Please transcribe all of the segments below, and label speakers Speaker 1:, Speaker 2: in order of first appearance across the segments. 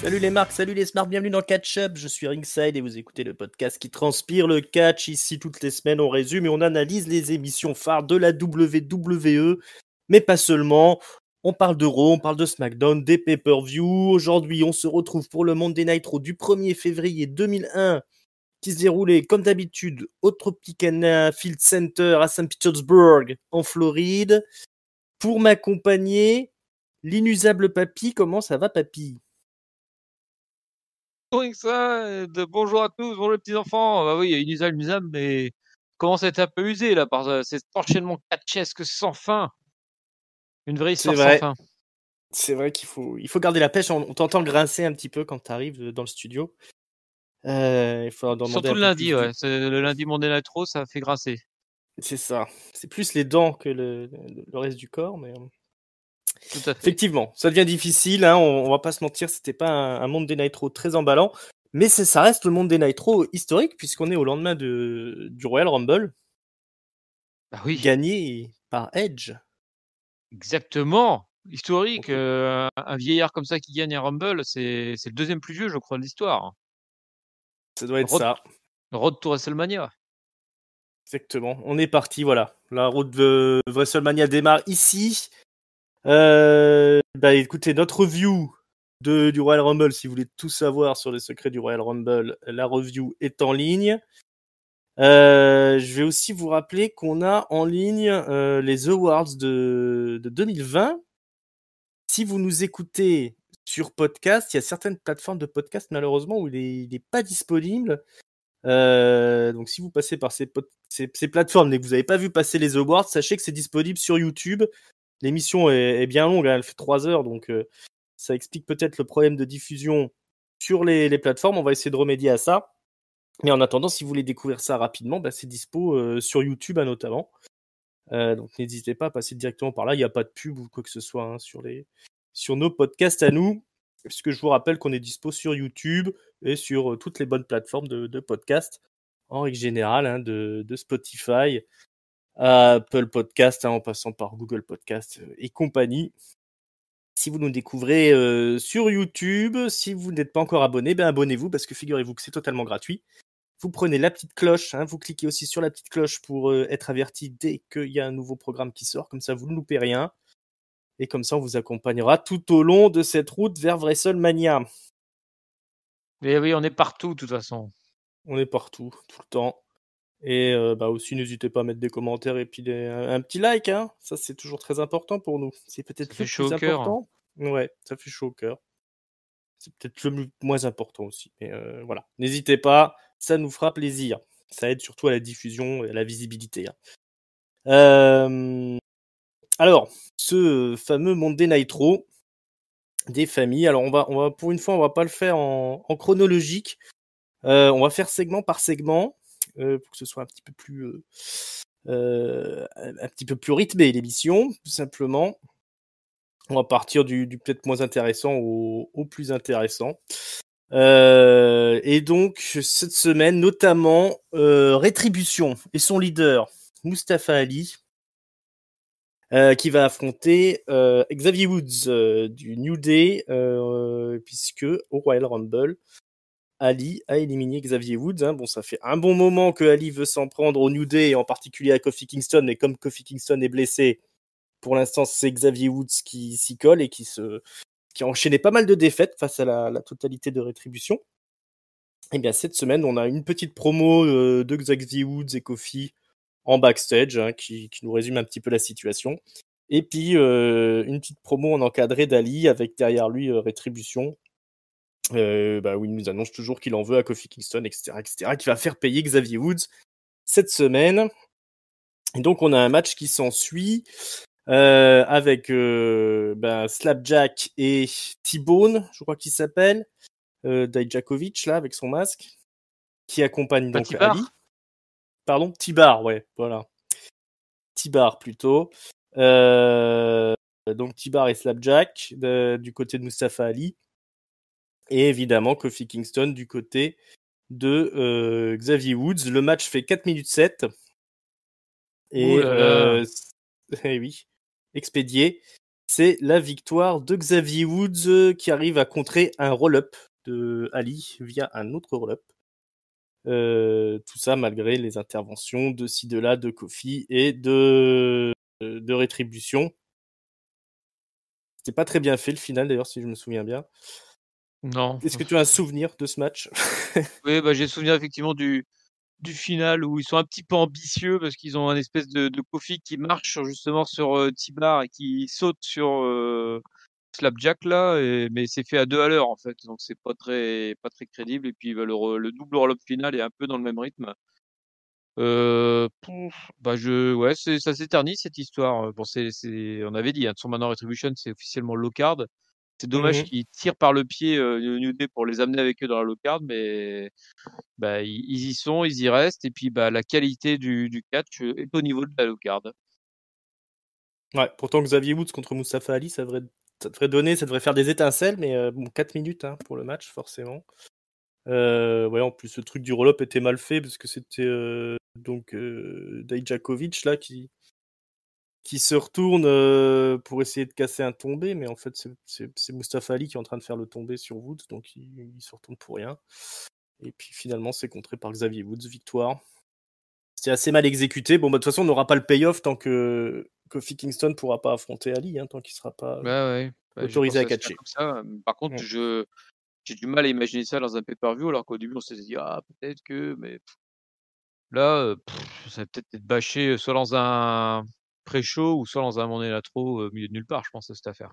Speaker 1: Salut les marques, salut les smarts, bienvenue dans Catch Up. Je suis Ringside et vous écoutez le podcast qui transpire le catch. Ici, toutes les semaines, on résume et on analyse les émissions phares de la WWE, mais pas seulement. On parle de Raw, on parle de SmackDown, des pay-per-view. Aujourd'hui, on se retrouve pour le Monday Night Raw du 1er février 2001 qui se déroulait comme d'habitude au Tropicana Field Center à St. Petersburg en Floride. Pour m'accompagner, l'inusable Papy. Comment ça va, Papy?
Speaker 2: Que ça, bonjour à tous, bonjour les petits enfants. Bah oui, il y a inusable, mais commence à être un peu usé là par cet enchaînement catchesque sans fin. Une vraie
Speaker 1: C'est
Speaker 2: histoire sans
Speaker 1: vrai.
Speaker 2: fin.
Speaker 1: C'est vrai qu'il faut garder la pêche. On t'entend grincer un petit peu quand tu arrives dans le studio. Il faut en demander
Speaker 2: Surtout
Speaker 1: un
Speaker 2: le
Speaker 1: peu
Speaker 2: lundi,
Speaker 1: plus
Speaker 2: ouais.
Speaker 1: de.
Speaker 2: Le lundi Monday Night Raw, ça fait grasser.
Speaker 1: C'est ça. C'est plus les dents que le reste du corps. Mais
Speaker 2: Tout à fait.
Speaker 1: effectivement, ça devient difficile. Hein, on va pas se mentir, c'était pas un Monday Night Raw très emballant. Mais ça reste le Monday Night Raw historique puisqu'on est au lendemain du Royal Rumble,
Speaker 2: Bah oui,
Speaker 1: gagné par Edge.
Speaker 2: exactement. Historique,
Speaker 1: Donc,
Speaker 2: un vieillard comme ça qui gagne un Rumble, c'est le deuxième plus vieux, je crois, de l'histoire.
Speaker 1: ça doit être
Speaker 2: Road,
Speaker 1: ça.
Speaker 2: Road to WrestleMania.
Speaker 1: Exactement. On est parti, voilà. La route de WrestleMania démarre ici. Bah écoutez, notre review du Royal Rumble, si vous voulez tout savoir sur les secrets du Royal Rumble, la review est en ligne. Je vais aussi vous rappeler qu'on a en ligne les awards de 2020. Si vous nous écoutez sur podcast, il y a certaines plateformes de podcast malheureusement où il est pas disponible. Donc si vous passez par ces plateformes et que vous n'avez pas vu passer les awards, sachez que c'est disponible sur YouTube. L'émission est bien longue, hein, elle fait 3 heures, donc ça explique peut-être le problème de diffusion sur les plateformes. On va essayer de remédier à ça. Mais en attendant, si vous voulez découvrir ça rapidement, bah, c'est dispo sur YouTube notamment. Donc n'hésitez pas à passer directement par là. Il n'y a pas de pub ou quoi que ce soit hein, sur nos podcasts à nous. Puisque je vous rappelle qu'on est dispo sur YouTube et sur toutes les bonnes plateformes de podcasts en règle générale, hein, de Spotify à Apple Podcast, hein, en passant par Google Podcast et compagnie. Si vous nous découvrez sur YouTube, si vous n'êtes pas encore abonné, ben abonnez-vous parce que figurez-vous que c'est totalement gratuit. Vous prenez la petite cloche, hein, vous cliquez aussi sur la petite cloche pour être averti dès qu'il y a un nouveau programme qui sort. Comme ça, vous ne loupez rien. Et comme ça, on vous accompagnera tout au long de cette route vers WrestleMania.
Speaker 2: Et oui, on est partout, de toute façon.
Speaker 1: On est partout, tout le temps. Et bah aussi, n'hésitez pas à mettre des commentaires et puis un petit like. Hein. Ça, c'est toujours très important pour nous. C'est
Speaker 2: Ça
Speaker 1: peut-être
Speaker 2: fait
Speaker 1: le
Speaker 2: chaud
Speaker 1: plus
Speaker 2: au cœur.
Speaker 1: important. Ouais, ça fait chaud au cœur. C'est peut-être le moins important aussi. Mais voilà, n'hésitez pas, ça nous fera plaisir. Ça aide surtout à la diffusion et à la visibilité. Hein. Alors, ce fameux Monday Night Raw des familles. Alors, on va pour une fois, on va pas le faire en chronologique. On va faire segment par segment pour que ce soit un petit peu plus rythmé l'émission, tout simplement. On va partir du peut-être moins intéressant au plus intéressant. Et donc, cette semaine, notamment, Rétribution et son leader, Mustafa Ali, qui va affronter Xavier Woods du New Day, puisque au Royal Rumble, Ali a éliminé Xavier Woods. Hein. Bon, ça fait un bon moment que Ali veut s'en prendre au New Day, et en particulier à Kofi Kingston, mais comme Kofi Kingston est blessé, pour l'instant, c'est Xavier Woods qui s'y colle et qui a enchaîné pas mal de défaites face à la totalité de Rétribution. Et bien cette semaine, on a une petite promo de Xavier Woods et Kofi en backstage hein, qui nous résume un petit peu la situation. Et puis une petite promo en encadré d'Ali avec derrière lui Rétribution. Où il nous annonce toujours qu'il en veut à Kofi Kingston, etc., qui va faire payer Xavier Woods cette semaine. Et donc on a un match qui s'ensuit avec Slapjack et T-Bone, je crois qu'il s'appelle, Dijakovic là avec son masque, qui accompagne donc
Speaker 2: Petit
Speaker 1: Ali.
Speaker 2: bar.
Speaker 1: Pardon, T-Bar, ouais, voilà. T-Bar plutôt. Donc T-Bar et Slapjack du côté de Mustafa Ali. Et évidemment Kofi Kingston du côté de Xavier Woods. Le match fait 4 minutes 7.
Speaker 2: Ouh
Speaker 1: Et
Speaker 2: là là.
Speaker 1: eh oui, expédié. c'est la victoire de Xavier Woods qui arrive à contrer un roll-up de Ali via un autre roll-up. Tout ça malgré les interventions de ci, de là, de Kofi et de Rétribution. C'était pas très bien fait le final d'ailleurs, si je me souviens bien.
Speaker 2: Non.
Speaker 1: Est-ce que tu as un souvenir de ce match?
Speaker 2: Oui, j'ai souvenir effectivement du final où ils sont un petit peu ambitieux parce qu'ils ont un espèce de Kofi qui marche justement sur T-Bar et qui saute sur Slapjack là, mais c'est fait à 2 à l'heure en fait, donc c'est pas très crédible. Et puis le double roll-up final est un peu dans le même rythme. Ouais, ça s'éternise cette histoire. Bon, on avait dit, hein, maintenant Retribution, c'est officiellement low card. C'est dommage
Speaker 1: Mhm.
Speaker 2: qu'ils tirent par le pied New Day pour les amener avec eux dans la low card, mais ils y sont, ils y restent. Et puis la qualité du catch est au niveau de la low card.
Speaker 1: Ouais, pourtant Xavier Woods contre Mustafa Ali, ça devrait faire des étincelles, mais bon, 4 minutes hein, pour le match, forcément. Ouais, en plus, le truc du roll-up était mal fait parce que c'était Dijakovic là qui se retourne pour essayer de casser un tombé, mais en fait, c'est Mustafa Ali qui est en train de faire le tombé sur Woods, donc il se retourne pour rien. Et puis finalement, c'est contré par Xavier Woods, victoire. C'est assez mal exécuté. Bon, de toute façon, on n'aura pas le payoff tant que Kofi Kingston ne pourra pas affronter Ali, hein, tant qu'il ne sera pas
Speaker 2: Ouais, j'ai
Speaker 1: autorisé à
Speaker 2: pensé à ça
Speaker 1: catcher.
Speaker 2: comme ça. Par contre, j'ai du mal à imaginer ça dans un pay-per-view, alors qu'au début, on s'était dit, ah, peut-être que, mais là, ça va peut-être être bâché soit dans un pré-show ou soit dans un Monday Nitro au milieu de nulle part, je pense, cette affaire.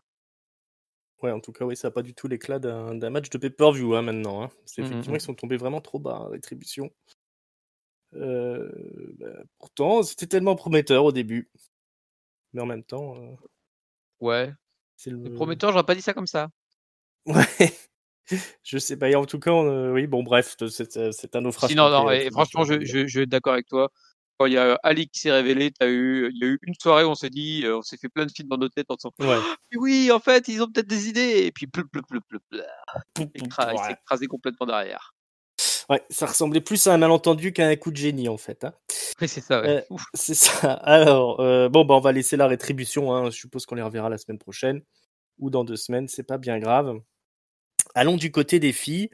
Speaker 1: Ouais, en tout cas, oui, ça n'a pas du tout l'éclat d'un match de pay-per-view hein, maintenant. Hein. Effectivement, ils sont tombés vraiment trop bas, hein, Rétribution. Pourtant, c'était tellement prometteur au début. Mais en même temps,
Speaker 2: Ouais,
Speaker 1: c'est
Speaker 2: c'est
Speaker 1: le.
Speaker 2: prometteur, j'aurais pas dit ça comme ça.
Speaker 1: Ouais, je sais pas. Et en tout cas, oui, bon, bref, c'est un naufrage
Speaker 2: Sinon,
Speaker 1: complet.
Speaker 2: non, et franchement,
Speaker 1: Rétribution.
Speaker 2: je vais être d'accord avec toi. Quand il y a Ali qui s'est révélé, il y a eu une soirée où on s'est dit, on s'est fait plein de films dans nos têtes en disant,
Speaker 1: Ouais.
Speaker 2: mais oui, en fait, ils ont peut-être des idées. Et puis, il s'est
Speaker 1: Ouais.
Speaker 2: écrasé complètement derrière.
Speaker 1: Ouais, ça ressemblait plus à un malentendu qu'à un coup de génie, en fait. Hein.
Speaker 2: Oui, c'est ça, ouais. Ouf.
Speaker 1: C'est ça. Alors, bon, bah, on va laisser la rétribution. Hein. Je suppose qu'on les reverra la semaine prochaine ou dans 2 semaines. C'est pas bien grave. Allons du côté des filles.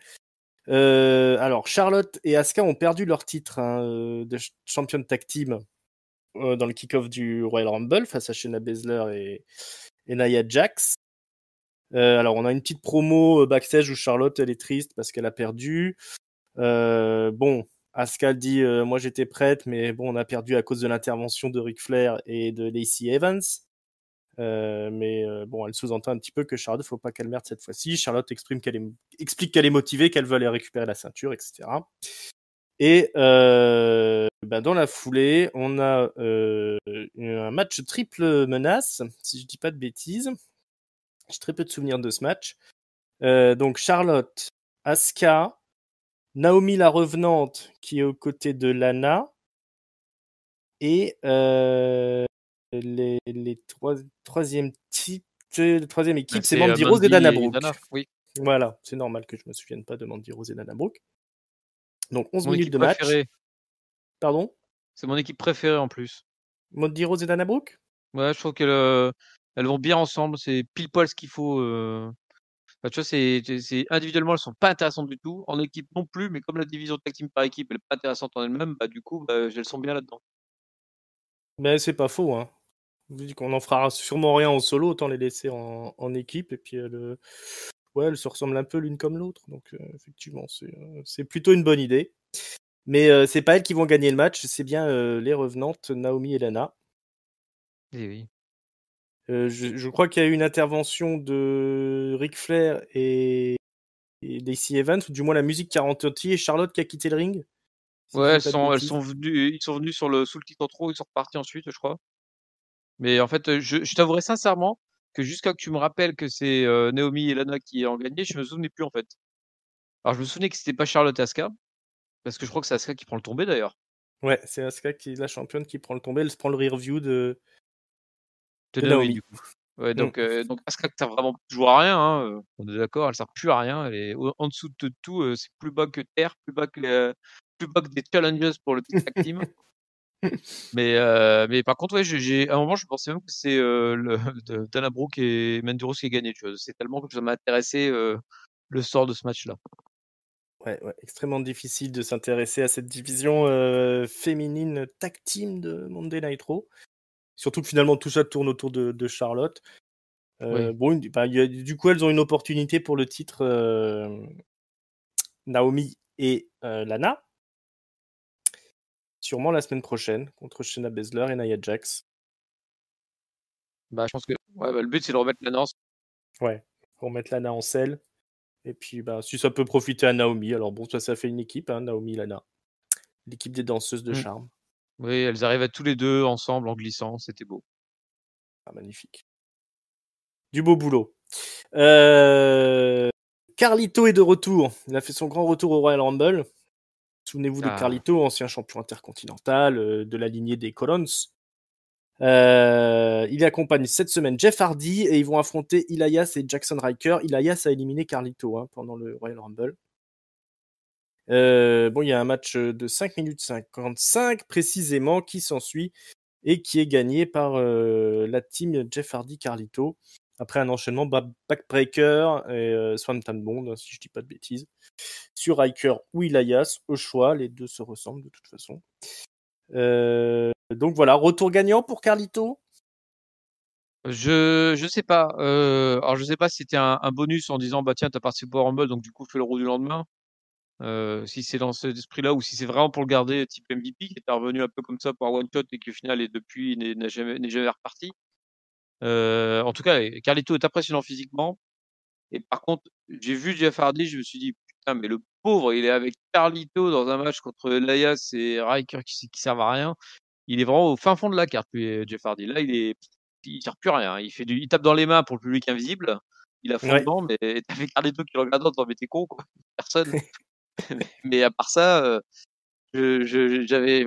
Speaker 1: Alors, Charlotte et Asuka ont perdu leur titre hein, de champion tag team dans le kick-off du Royal Rumble face à Shayna Baszler et Nia Jax. Alors, on a une petite promo backstage où Charlotte, elle est triste parce qu'elle a perdu. Bon, Asuka dit moi j'étais prête, mais bon, on a perdu à cause de l'intervention de Ric Flair et de Lacey Evans. Mais bon, elle sous-entend un petit peu que Charlotte, faut pas qu'elle merde cette fois-ci. Charlotte explique qu'elle est motivée, qu'elle veut aller récupérer la ceinture, etc. Et dans la foulée, on a un match triple menace, si je dis pas de bêtises. J'ai très peu de souvenirs de ce match. Donc Charlotte, Asuka, Naomi la revenante qui est aux côtés de Lana et troisième équipe, c'est Mandy Rose et
Speaker 2: Mandy
Speaker 1: Dana
Speaker 2: et Dana,
Speaker 1: Brooke.
Speaker 2: oui.
Speaker 1: Voilà, c'est normal que je me souvienne pas de Mandy Rose et Dana Brooke. Donc 11
Speaker 2: Mon
Speaker 1: minutes
Speaker 2: équipe
Speaker 1: de match.
Speaker 2: préférée.
Speaker 1: Pardon?
Speaker 2: C'est mon équipe préférée en plus.
Speaker 1: Mandy Rose et Dana Brooke?
Speaker 2: Ouais, je trouve qu'elles elles vont bien ensemble. C'est pile poil ce qu'il faut. Tu vois, individuellement, elles sont pas intéressantes du tout. En équipe non plus, mais comme la division tag team par équipe, elle est pas intéressante en elle-même, du coup, elles sont bien là-dedans.
Speaker 1: Mais c'est pas faux, hein. Vu qu'on en fera sûrement rien en solo, autant les laisser en équipe. Et puis ouais, elles se ressemblent un peu l'une comme l'autre. Donc effectivement, c'est plutôt une bonne idée. Mais c'est pas elles qui vont gagner le match, c'est bien les revenantes Naomi et Lana.
Speaker 2: Eh oui.
Speaker 1: Je crois qu'il y a eu une intervention de Ric Flair et Lacey Evans, ou du moins la musique qui a retenti et Charlotte qui a quitté le ring. Si je
Speaker 2: Ouais,
Speaker 1: dis pas de bêtises.
Speaker 2: ils sont venus sous le titre intro, ils sont repartis ensuite, je crois. Mais en fait, je t'avouerai sincèrement que jusqu'à que tu me rappelles que c'est Naomi et Lana qui ont gagné, je me souvenais plus en fait. Alors je me souvenais que c'était pas Charlotte et Asuka, parce que je crois que c'est Asuka qui prend le tombé d'ailleurs.
Speaker 1: Ouais, c'est Asuka qui est la championne qui prend le tombé. Elle se prend le rear view de
Speaker 2: De Naomi
Speaker 1: Naomi.
Speaker 2: du coup. Ouais,
Speaker 1: Mm.
Speaker 2: donc Asuka qui sert vraiment joué à rien, hein, on est d'accord, elle sert plus à rien, elle est en dessous de tout, c'est plus bas que terre, plus bas que des challenges pour le tag team. Mais par contre, ouais, à un moment, je pensais même que c'est Dana Brooke et Manduros qui gagnaient. Tu vois. C'est tellement que ça m'a intéressé le sort de ce match-là.
Speaker 1: Ouais, extrêmement difficile de s'intéresser à cette division féminine tag team de Monday Night Raw. Surtout que finalement tout ça tourne autour de Charlotte.
Speaker 2: Oui.
Speaker 1: Bon, du coup, elles ont une opportunité pour le titre Naomi et Lana. Sûrement la semaine prochaine contre Shayna Baszler et Nia Jax.
Speaker 2: Bah, je pense que le but, c'est de remettre la danse.
Speaker 1: Ouais, pour mettre Lana en selle. Et puis, si ça peut profiter à Naomi, alors bon, ça fait une équipe, hein, Naomi, Lana. L'équipe des danseuses de
Speaker 2: Mm.
Speaker 1: charme.
Speaker 2: Oui, elles arrivaient tous les deux ensemble en glissant, c'était beau.
Speaker 1: Ah, magnifique. Du beau boulot. Carlito est de retour. Il a fait son grand retour au Royal Rumble. Souvenez-vous de Carlito, ancien champion intercontinental de la lignée des Colons. Il accompagne cette semaine Jeff Hardy et ils vont affronter Elias et Jackson Ryker. Elias a éliminé Carlito pendant le Royal Rumble. Bon, il y a un match de 5 minutes 55 précisément qui s'ensuit et qui est gagné par la team Jeff Hardy Carlito après un enchaînement backbreaker et Swanton Bond, si je dis pas de bêtises, sur Ryker ou Elias au choix. Les deux se ressemblent de toute façon. Donc voilà, retour gagnant pour Carlito.
Speaker 2: Je sais pas. Alors je sais pas si c'était un bonus en disant bah tiens t'as participé au Rumble donc du coup fais le roux du lendemain. Si c'est dans cet esprit-là ou si c'est vraiment pour le garder type MVP qui était revenu un peu comme ça pour un one shot et qui au final et depuis n'est jamais reparti. En tout cas, Carlito est impressionnant physiquement. Et par contre, j'ai vu Jeff Hardy, je me suis dit putain mais le pauvre, il est avec Carlito dans un match contre Elias et Ryker qui servent à rien. Il est vraiment au fin fond de la carte, lui, Jeff Hardy. Là, il sert plus rien. Il tape dans les mains pour le public invisible. Il a fond
Speaker 1: Ouais.
Speaker 2: dedans, mais t'avais Carlito qui le regarde en disant mais t'es con quoi. Personne. Mais à part ça, j'avais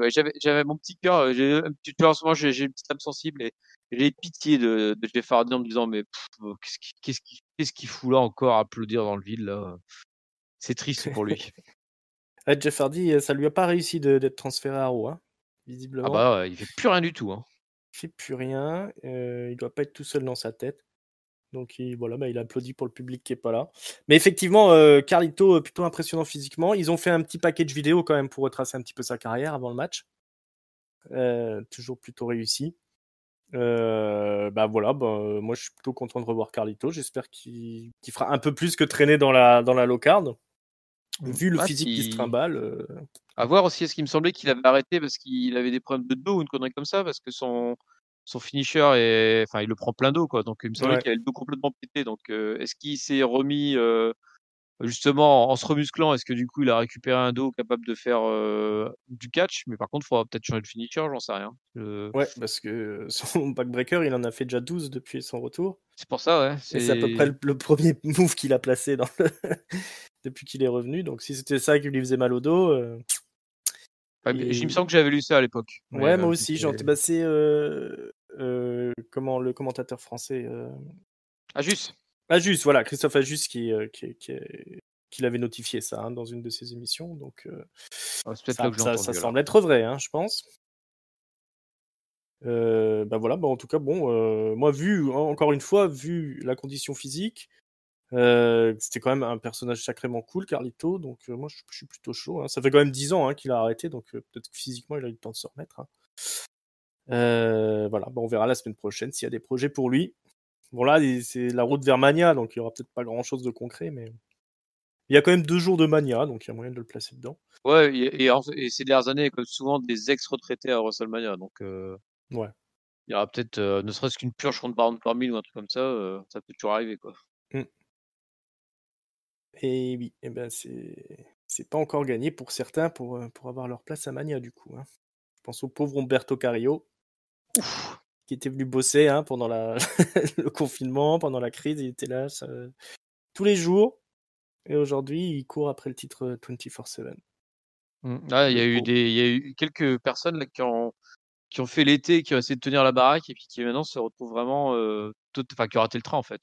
Speaker 2: mon petit cœur. Tu vois, en ce moment, j'ai une petite âme sensible et j'ai pitié de Jeff Hardy en me disant mais qu'est-ce qu'il fout là encore à applaudir dans le vide là. C'est triste pour lui.
Speaker 1: Jeff Hardy, ça lui a pas réussi d'être transféré à Raw,
Speaker 2: Ah
Speaker 1: visiblement.
Speaker 2: bah il fait plus rien du tout. Hein.
Speaker 1: Il fait plus rien. Il doit pas être tout seul dans sa tête. Donc il applaudit pour le public qui est pas là. Mais effectivement, Carlito, plutôt impressionnant physiquement. Ils ont fait un petit package vidéo quand même pour retracer un petit peu sa carrière avant le match. Toujours plutôt réussi. Moi je suis plutôt content de revoir Carlito. J'espère qu'il fera un peu plus que traîner dans la low card. Vu le physique qui se trimballe.
Speaker 2: À voir aussi, est-ce qu'il me semblait qu'il avait arrêté parce qu'il avait des problèmes de dos ou une connerie comme ça, parce que son finisher il le prend plein d'eau, quoi. Donc, il me semblait
Speaker 1: Ouais.
Speaker 2: qu'il avait le dos complètement pété. Donc, est-ce qu'il s'est remis, justement, en se remusclant, est-ce que du coup, il a récupéré un dos capable de faire du catch? Mais par contre, il faudra peut-être changer de finisher, j'en sais rien.
Speaker 1: Ouais, parce que son backbreaker, il en a fait déjà 12 depuis son retour.
Speaker 2: C'est pour ça, ouais.
Speaker 1: Et c'est à peu près le premier move qu'il a placé depuis qu'il est revenu. Donc si c'était ça qui lui faisait mal au dos.
Speaker 2: Il me semble que j'avais lu ça à l'époque.
Speaker 1: Ouais, moi aussi. C'est comment le commentateur français.
Speaker 2: Ajus.
Speaker 1: Ajus, voilà, Christophe Ajus qui l'avait notifié ça dans une de ses émissions. Donc
Speaker 2: C'est peut-être là que j'ai entendu.
Speaker 1: ça semble être vrai, je pense. En tout cas, moi, encore une fois, vu la condition physique, c'était quand même un personnage sacrément cool, Carlito. Donc, moi, je suis plutôt chaud. Ça fait quand même 10 ans qu'il a arrêté, donc peut-être que physiquement, il a eu le temps de se remettre. On verra la semaine prochaine s'il y a des projets pour lui. Bon, là, c'est la route vers Mania, donc il y aura peut-être pas grand-chose de concret, mais il y a quand même 2 jours de Mania, donc il y a moyen de le placer dedans.
Speaker 2: Ouais, et ces dernières années, comme souvent, des ex-retraités à WrestleMania. Donc,
Speaker 1: ouais.
Speaker 2: Il y aura peut-être, ne serait-ce qu'une purge contre Baron Corbin ou un truc comme ça peut toujours arriver, quoi.
Speaker 1: Et oui, c'est pas encore gagné pour certains pour avoir leur place à Mania, du coup. Je pense au pauvre Umberto Carrillo, qui était venu bosser pendant le confinement, pendant la crise, il était là tous les jours. Et aujourd'hui, il court après le titre 24/7.
Speaker 2: Il y a eu quelques personnes là qui ont fait l'été, qui ont essayé de tenir la baraque et puis qui maintenant se retrouvent vraiment, qui ont raté le train en fait.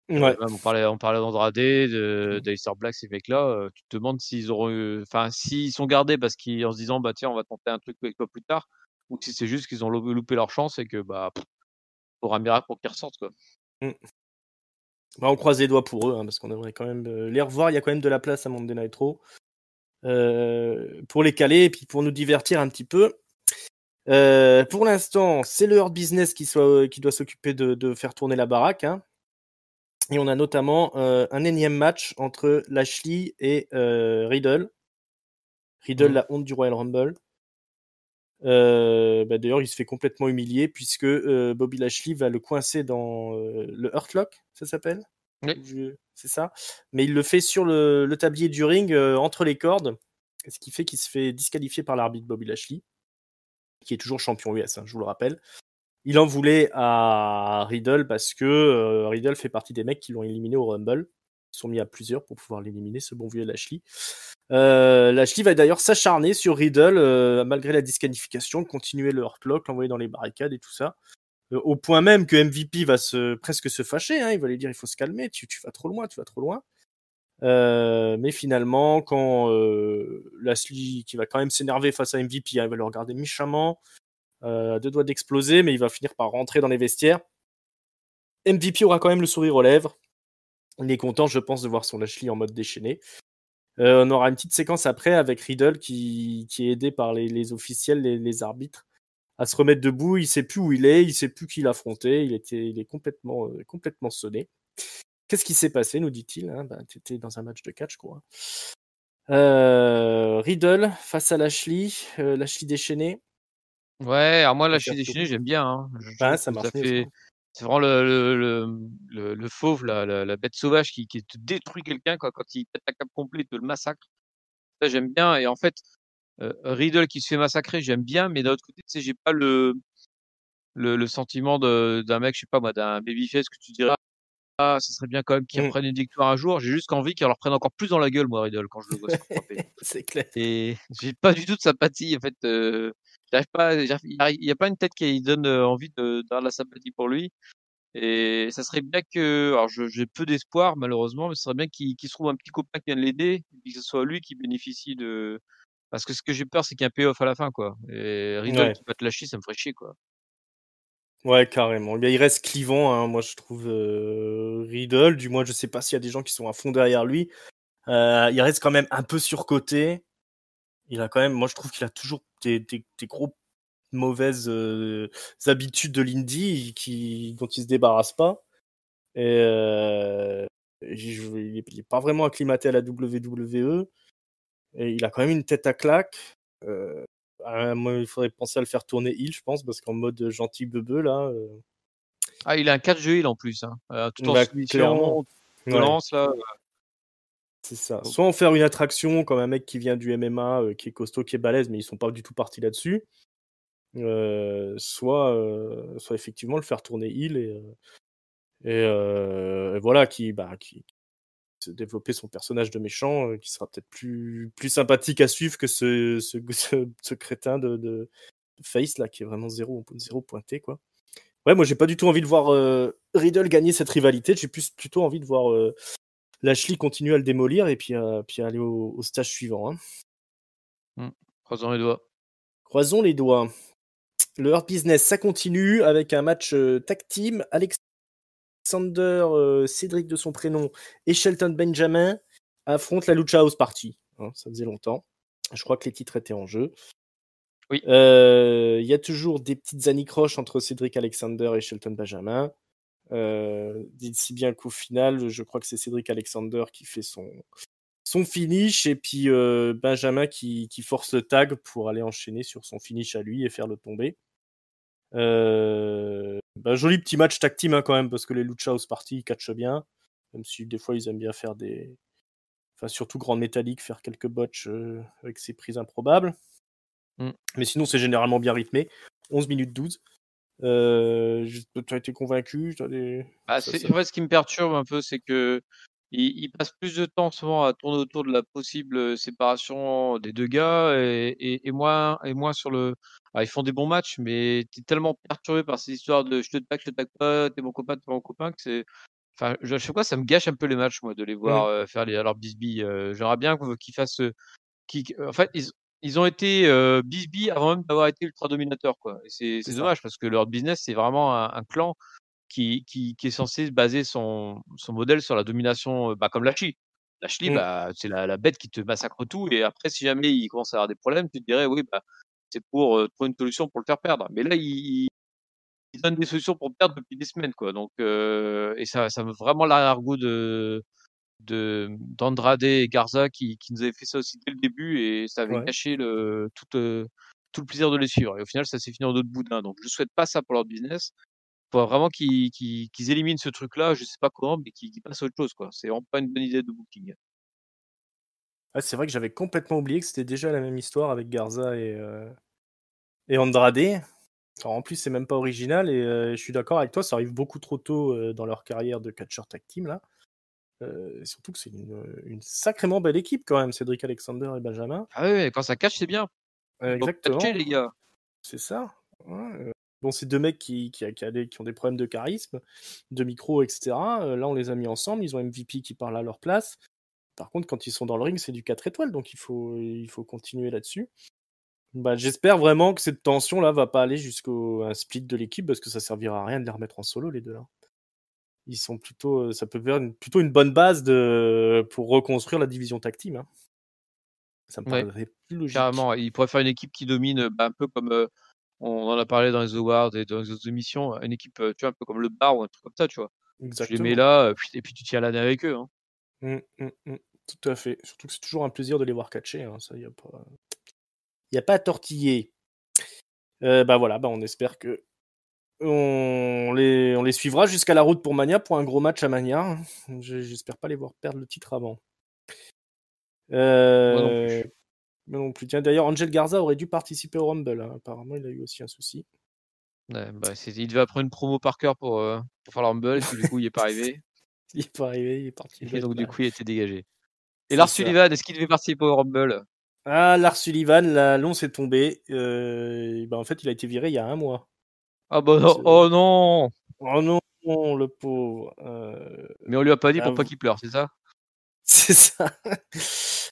Speaker 1: Ouais.
Speaker 2: Même on parlait d'Andrade, d'Aleister Black, ces mecs-là, tu te demandes s'ils auront enfin, s'ils sont gardés parce qu'ils en se disant: «Bah, tiens, on va tenter un truc avec toi plus tard», ou si c'est juste qu'ils ont loupé leur chance et que, bah, faudra un miracle pour qu'ils ressortent, quoi.
Speaker 1: Mmh. Bah, on croise les doigts pour eux, hein, parce qu'on aimerait quand même, les revoir. Il y a quand même de la place à Monday Night Raw, pour les caler et puis pour nous divertir un petit peu. Pour l'instant, c'est le Hurt Business qui doit s'occuper de faire tourner la baraque, hein. Et on a notamment, un énième match entre Lashley et Riddle. Riddle,
Speaker 2: Mmh.
Speaker 1: la honte du Royal Rumble. Bah, d'ailleurs, il se fait complètement humilier puisque, Bobby Lashley va le coincer dans, le Hurt Lock, ça s'appelle?
Speaker 2: Oui.
Speaker 1: C'est ça? Mais il le fait sur le tablier du ring, entre les cordes, ce qui fait qu'il se fait disqualifier par l'arbitre Bobby Lashley, qui est toujours champion US, hein, je vous le rappelle. Il en voulait à Riddle parce que, Riddle fait partie des mecs qui l'ont éliminé au Rumble. Ils sont mis à plusieurs pour pouvoir l'éliminer, ce bon vieux Lashley. Lashley va d'ailleurs s'acharner sur Riddle, malgré la disqualification, continuer le Hurt Lock, l'envoyer dans les barricades et tout ça. Au point même que MVP va presque se fâcher, hein, il va lui dire: «Il faut se calmer, tu vas trop loin, tu vas trop loin». Mais finalement, quand, Lashley, qui va quand même s'énerver face à MVP, hein, il va le regarder méchamment, à deux doigts d'exploser, mais il va finir par rentrer dans les vestiaires. MVP aura quand même le sourire aux lèvres. Il est content, je pense, de voir son Lashley en mode déchaîné. On aura une petite séquence après avec Riddle qui est aidé par les officiels, les arbitres, à se remettre debout. Il sait plus où il est, il sait plus qui l'affrontait. Il est complètement sonné. Qu'est-ce qui s'est passé, nous dit-il, hein? Bah, t'étais dans un match de catch, quoi. Riddle face à Lashley, Lashley déchaîné.
Speaker 2: Ouais, alors moi,
Speaker 1: On va
Speaker 2: Lashley
Speaker 1: faire
Speaker 2: déchaîné,
Speaker 1: tourner.
Speaker 2: j'aime bien, hein. Je
Speaker 1: Ouais,
Speaker 2: trouve
Speaker 1: ça
Speaker 2: que ça
Speaker 1: marche mieux, ça.
Speaker 2: fait c'est vraiment le fauve, la bête sauvage qui te détruit quelqu'un, quoi. Quand il pète un câble complet, il te le massacre. Ça, j'aime bien et en fait, Riddle qui se fait massacrer, j'aime bien, mais d'un autre côté, tu sais, j'ai pas le sentiment d'un mec, je sais pas moi, d'un babyface que tu dirais: «Ah, ça serait bien quand même qu'il
Speaker 1: Mmh.
Speaker 2: reprenne une victoire un jour». J'ai juste envie qu'il en reprenne encore plus dans la gueule, moi, Riddle, quand je le vois se faire frapper.
Speaker 1: C'est clair.
Speaker 2: Et j'ai pas du tout de sympathie en fait, il y a pas une tête qui donne, envie d'avoir de la sympathie pour lui et ça serait bien que alors j'ai peu d'espoir malheureusement, mais ce serait bien qu'il se trouve un petit copain qui vienne l'aider et puis que ce soit lui qui bénéficie de parce que ce que j'ai peur, c'est qu'il y ait un payoff à la fin, quoi et Riddle
Speaker 1: Ouais.
Speaker 2: qui va te lâcher, ça me ferait chier, quoi.
Speaker 1: Ouais, carrément. Mais il reste clivant, hein, moi je trouve, Riddle, du moins je sais pas s'il y a des gens qui sont à fond derrière lui. Il reste quand même un peu surcoté. Il a quand même, moi je trouve qu'il a toujours des gros mauvaises, habitudes de l'indie dont il se débarrasse pas. Et il est pas vraiment acclimaté à la WWE. Et il a quand même une tête à claque. Euh, Moi, il faudrait penser à le faire tourner heel, je pense, parce qu'en mode gentil bebeu là,
Speaker 2: Ah, il a un catch de heel en plus, hein, tout en
Speaker 1: bah clairement.
Speaker 2: soumission,
Speaker 1: Ouais.
Speaker 2: violence là,
Speaker 1: C'est ça.
Speaker 2: donc
Speaker 1: Soit en faire une attraction comme un mec qui vient du MMA, qui est costaud, qui est balèze, mais ils sont pas du tout partis là-dessus. Soit effectivement le faire tourner heel et voilà, qui se développer son personnage de méchant, qui sera peut-être plus sympathique à suivre que ce crétin de Face là, qui est vraiment zéro pointé, quoi. Ouais, moi j'ai pas du tout envie de voir Riddle gagner cette rivalité. J'ai plutôt envie de voir Lashley continuer à le démolir et puis aller au stage suivant, hein.
Speaker 2: mmh, croisons les doigts.
Speaker 1: Croisons les doigts. Le Hurt Business, ça continue avec un match tag team. Alexander, Cédric de son prénom, et Shelton Benjamin affrontent la Lucha House Party, hein, ça faisait longtemps. Je crois que les titres étaient en jeu.
Speaker 2: Oui.
Speaker 1: Il y a toujours des petites anicroches entre Cédric Alexander et Shelton Benjamin. Si bien qu'au final, je crois que c'est Cédric Alexander qui fait son finish et puis Benjamin qui force le tag pour aller enchaîner sur son finish à lui et faire le tomber. Joli petit match tag team, hein, quand même, parce que les Lucha House Party ils catchent bien, même si des fois ils aiment bien faire surtout Grand Métallique, faire quelques botches avec ses prises improbables.
Speaker 2: Mmh.
Speaker 1: Mais sinon c'est généralement bien rythmé. 11 minutes 12. Tu as été convaincu?
Speaker 2: Bah, c'est en fait, ce qui me perturbe un peu, c'est qu'ils passent plus de temps souvent à tourner autour de la possible, séparation des 2 gars et moins sur le ils font des bons matchs, mais tu es tellement perturbé par ces histoires de: «Je te tag pas, tu es mon copain, tu es pas mon copain» que c'est Enfin, je sais pas, ça me gâche un peu les matchs, moi, de les voir faire leurs bisbilles. J'aimerais bien qu'ils fassent, en fait, ils ont été bisbilles avant même d'avoir été ultra dominateurs, quoi. Et
Speaker 1: C'est
Speaker 2: c'est
Speaker 1: ça.
Speaker 2: dommage parce que leur business, c'est vraiment un clan qui est censé baser son modèle sur la domination, comme Lashley. Lashley,
Speaker 1: Mm.
Speaker 2: c'est la bête qui te massacre tout. Et après, si jamais il commence à avoir des problèmes, tu te dirais, oui, c'est pour trouver une solution pour le faire perdre. Mais là, il donne des solutions pour perdre depuis des semaines, quoi. Donc, et ça me vraiment l'arrière-goût d'Andrade et Garza qui nous avaient fait ça aussi dès le début et ça avait
Speaker 1: Ouais.
Speaker 2: gâché tout le plaisir de les suivre. Et au final, ça s'est fini en d'autres boudin. Donc, je souhaite pas ça pour leur business. Faut vraiment qu'ils éliminent ce truc-là. Je sais pas comment, mais qu'ils passent à autre chose, quoi. C'est vraiment pas une bonne idée de booking.
Speaker 1: Ah, c'est vrai que j'avais complètement oublié que c'était déjà la même histoire avec Garza et Andrade. Alors, en plus, c'est même pas original et je suis d'accord avec toi, ça arrive beaucoup trop tôt dans leur carrière de catcheur tag team là. Surtout que c'est une sacrément belle équipe quand même, Cédric Alexander et Benjamin.
Speaker 2: Ah ouais, quand ça cache, c'est bien. Donc,
Speaker 1: Exactement,
Speaker 2: catchez, les gars.
Speaker 1: c'est ça. Ouais, bon, c'est deux mecs qui ont des problèmes de charisme, de micro, etc. Là, on les a mis ensemble, ils ont MVP qui parle à leur place. Par contre, quand ils sont dans le ring, c'est du 4 étoiles, donc il faut continuer là-dessus. Bah, j'espère vraiment que cette tension-là va pas aller jusqu'au un split de l'équipe, parce que ça servira à rien de les remettre en solo, les deux là. Ils sont plutôt, ça peut faire plutôt une bonne base pour reconstruire la division tag team, hein. Ça me
Speaker 2: Ouais,
Speaker 1: paraîtrait plus logique.
Speaker 2: carrément. Ils pourraient faire une équipe qui domine, un peu comme on en a parlé dans les awards et dans les autres émissions. Une équipe, tu vois, un peu comme le bar ou un truc comme ça, tu vois. Tu les mets
Speaker 1: Exactement.
Speaker 2: là, et puis tu tiens l'année avec eux. Hein.
Speaker 1: Tout à fait. Surtout que c'est toujours un plaisir de les voir catcher, hein, ça, y a pas à tortiller. Bah voilà, bah on espère que on les suivra jusqu'à la route pour Mania, pour un gros match à Mania. J'espère pas les voir perdre le titre avant.
Speaker 2: Moi non
Speaker 1: Euh,
Speaker 2: plus.
Speaker 1: mais non plus. Tiens, d'ailleurs, Angel Garza aurait dû participer au Rumble, hein. Apparemment, il a eu aussi un souci.
Speaker 2: Ouais, il devait apprendre une promo par cœur pour faire l'Humble, et puis du coup, il est pas arrivé.
Speaker 1: Il est pas arrivé, il est parti
Speaker 2: Et
Speaker 1: jouer avec
Speaker 2: donc, du coup, il a été dégagé. Et
Speaker 1: C'est
Speaker 2: Lars
Speaker 1: ça.
Speaker 2: Sullivan, est-ce qu'il devait participer au Rumble?
Speaker 1: Ah, Lars Sullivan, la l'once est tombée. Bah, en fait, il a été viré il y a un mois.
Speaker 2: Ah bah non,
Speaker 1: Ce-
Speaker 2: oh non!
Speaker 1: Oh non, le pauvre.
Speaker 2: Mais on lui a pas dit
Speaker 1: Ah,
Speaker 2: pour pas qu'il pleure, c'est ça?
Speaker 1: c'est ça.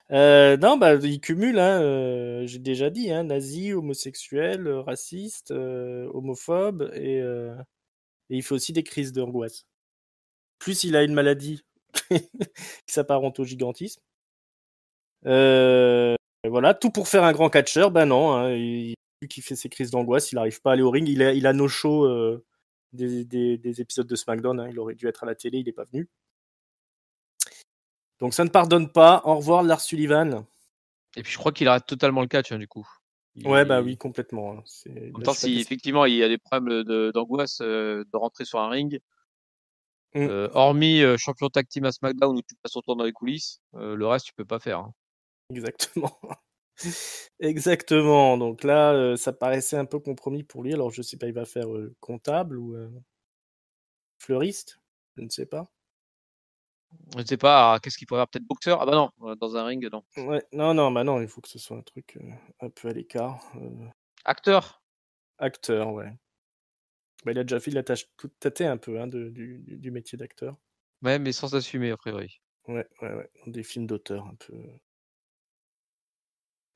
Speaker 1: Non, bah, il cumule, hein, j'ai déjà dit, hein, nazi, homosexuel, raciste, homophobe, et il fait aussi des crises d'angoisse. Plus il a une maladie qui s'apparente au gigantisme. Voilà, tout pour faire un grand catcheur. Ben non, hein, vu qu'il fait ses crises d'angoisse, il n'arrive pas à aller au ring. Il a no show des épisodes de SmackDown, hein. Il aurait dû être à la télé, il n'est pas venu. Donc ça ne pardonne pas. Au revoir, Lars Sullivan.
Speaker 2: Et puis je crois qu'il arrête totalement le catch, hein, du coup.
Speaker 1: Ouais, bah oui, complètement, hein.
Speaker 2: En même
Speaker 1: Là,
Speaker 2: temps,
Speaker 1: je suis pas
Speaker 2: si
Speaker 1: déçu.
Speaker 2: effectivement il y a des problèmes d'angoisse de rentrer sur un ring,
Speaker 1: Mm,
Speaker 2: hormis champion tag team à SmackDown où tu passes ton temps dans les coulisses, le reste tu peux pas faire. Hein.
Speaker 1: exactement. Exactement. Donc là, ça paraissait un peu compromis pour lui. Alors je sais pas, il va faire comptable ou fleuriste, je ne sais pas.
Speaker 2: Je ne sais pas, qu'est-ce qu'il pourrait avoir, peut-être boxeur? Ah bah non, dans un ring, non.
Speaker 1: Ouais, non, non, bah non, il faut que ce soit un truc un peu à l'écart.
Speaker 2: Acteur?
Speaker 1: Acteur, ouais. Bah, il a déjà fait, il a toute tâté un peu, hein, du métier d'acteur.
Speaker 2: Ouais, mais sans assumer, a priori.
Speaker 1: Ouais, ouais, ouais. Dans des films d'auteur un peu,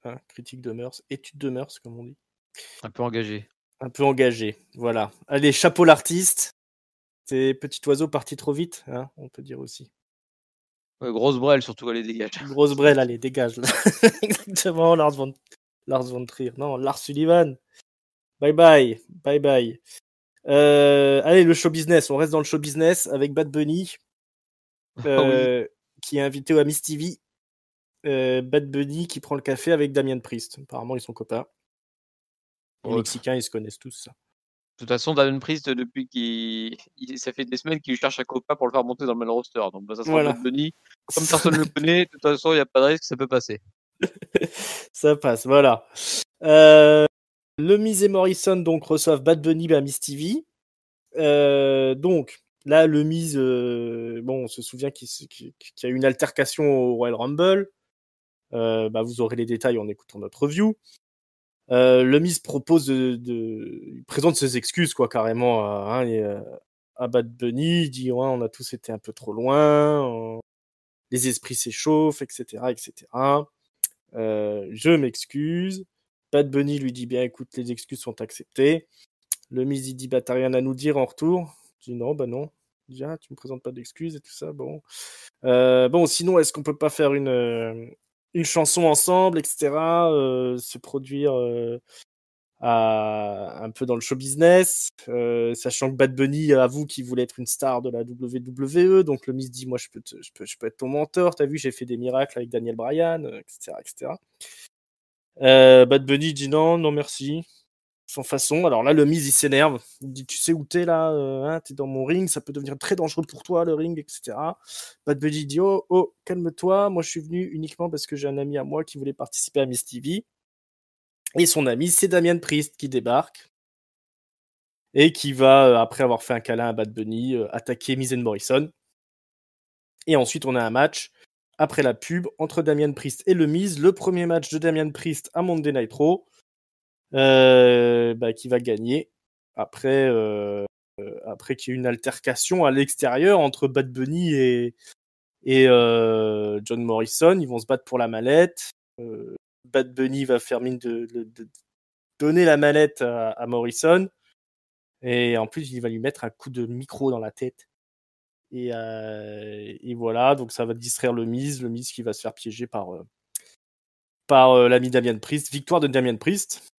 Speaker 1: hein, critique de mœurs, étude de mœurs, comme on dit.
Speaker 2: Un peu engagé.
Speaker 1: Un peu engagé, voilà. Allez, chapeau l'artiste. C'est petit oiseau parti trop vite, hein, on peut dire aussi.
Speaker 2: Ouais, grosse brêle surtout, allez dégage.
Speaker 1: Grosse brêle, allez, dégage. Là. Exactement, Lars von Trier. Non, Lars Sullivan. Bye bye, bye bye. Allez, le show business. On reste dans le show business avec Bad Bunny,
Speaker 2: Ah oui.
Speaker 1: qui est invité au Miss TV. Bad Bunny qui prend le café avec Damien Priest. Apparemment, ils sont copains. Les
Speaker 2: Ouais,
Speaker 1: Mexicains, ils se connaissent tous, ça.
Speaker 2: de toute façon, Damien Priest, depuis ça fait des semaines qu'il cherche un copain pour le faire monter dans le main roster. Donc, ça sera Bad
Speaker 1: Voilà.
Speaker 2: Bunny. Comme personne ne le connaît, de toute façon, il n'y a pas de risque, ça peut passer.
Speaker 1: Ça passe, voilà. Le Miz et Morrison donc reçoivent Bad Bunny à Miss TV. Donc là, le Miz, bon, on se souvient qu'il y a eu une altercation au Royal Rumble. Bah, vous aurez les détails en écoutant notre review. Le Miz propose il présente ses excuses, quoi, carrément, hein, à Bad Bunny, il dit ouais, on a tous été un peu trop loin, les esprits s'échauffent, etc., etc. Je m'excuse. Bad Bunny lui dit bien, écoute, les excuses sont acceptées. Le Miz il dit bah t'as rien à nous dire en retour. Je dis non, bah non. Il dit ah, tu me présentes pas d'excuses et tout ça, bon. Bon, sinon, est-ce qu'on peut pas faire une chanson ensemble, etc. Se produire un peu dans le show business, sachant que Bad Bunny avoue qu'il voulait être une star de la WWE, donc le Miz dit moi je peux être ton mentor, t'as vu j'ai fait des miracles avec Daniel Bryan, etc., etc. Bad Bunny dit non, non merci, sans façon. Alors là le Miz il s'énerve, il dit tu sais où t'es là, hein, t'es dans mon ring, ça peut devenir très dangereux pour toi le ring, etc. Bad Bunny dit oh oh calme-toi, moi je suis venu uniquement parce que j'ai un ami à moi qui voulait participer à Miss TV. Et son ami, c'est Damien Priest qui débarque et qui va, après avoir fait un câlin à Bad Bunny, attaquer Miz and Morrison. Et ensuite, on a un match après la pub entre Damien Priest et le Miz. Le premier match de Damien Priest à Monday Night Raw, qui va gagner après qu'il y ait une altercation à l'extérieur entre Bad Bunny et John Morrison. Ils vont se battre pour la mallette. Bad Bunny va faire mine de donner la mallette à Morrison. Et en plus, il va lui mettre un coup de micro dans la tête. Et voilà, donc ça va distraire le Miz qui va se faire piéger par l'ami Damien Priest. Victoire de Damien Priest.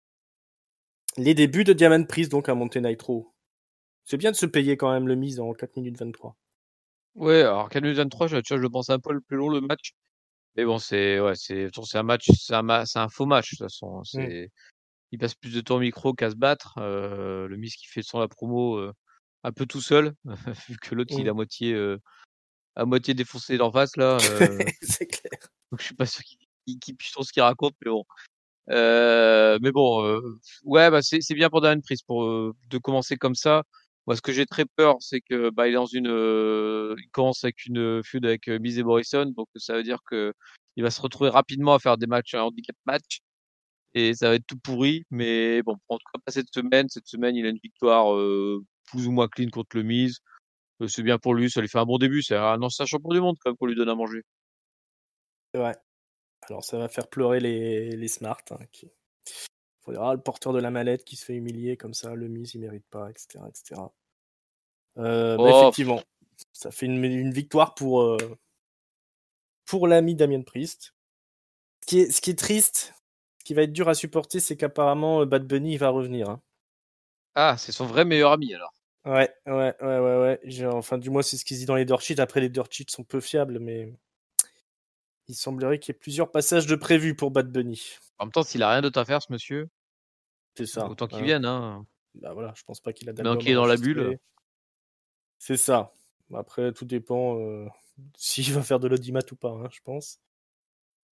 Speaker 1: Les débuts de Damien Priest donc à Monday Night Raw. C'est bien de se payer quand même le Miz en 4 minutes 23.
Speaker 2: Ouais, alors Canadian 3, tu vois, je le pense un peu le plus long le match. Mais bon, c'est un match, c'est un faux match de toute façon. Il passe plus de temps au micro qu'à se battre. Le Miz qui fait son la promo un peu tout seul, vu que l'autre il est à moitié défoncé d'en face là.
Speaker 1: C'est clair.
Speaker 2: Donc je suis pas sûr qu'il puisse ce qu'il raconte, mais bon. Ouais, bah c'est bien pour Damien Priest pour de commencer comme ça. Moi, ce que j'ai très peur, c'est que bah il est dans il commence avec une feud avec Miz et Morrison, donc ça veut dire que il va se retrouver rapidement à faire des matchs un handicap match et ça va être tout pourri. Mais bon, en tout cas pas cette semaine. Cette semaine, il a une victoire plus ou moins clean contre le Miz. C'est bien pour lui, ça lui fait un bon début. C'est un ancien champion du monde quand même qu'on lui donne à manger.
Speaker 1: C'est vrai. Alors ça va faire pleurer les Smart. Hein, faudra le porteur de la mallette qui se fait humilier comme ça, le Miz il mérite pas, etc., etc. Mais effectivement, ça fait une victoire pour l'ami Damien Priest. Ce qui est triste, ce qui va être dur à supporter, c'est qu'apparemment Bad Bunny il va revenir. Hein.
Speaker 2: Ah, c'est son vrai meilleur ami alors.
Speaker 1: Ouais. Enfin, du moins, c'est ce qu'ils disent dans les dirt sheets. Après, les dirt sheets sont peu fiables, mais il semblerait qu'il y ait plusieurs passages de prévus pour Bad Bunny.
Speaker 2: En même temps, s'il a rien d'autre à faire, ce monsieur,
Speaker 1: C'est ça.
Speaker 2: autant qu'il
Speaker 1: Hein.
Speaker 2: vienne. Hein.
Speaker 1: Bah voilà, je pense pas qu'il a
Speaker 2: Maintenant
Speaker 1: d'album
Speaker 2: qu'il est dans la bulle.
Speaker 1: enregistré. C'est ça. Après, tout dépend s'il va faire de l'audimat ou pas, hein, je pense.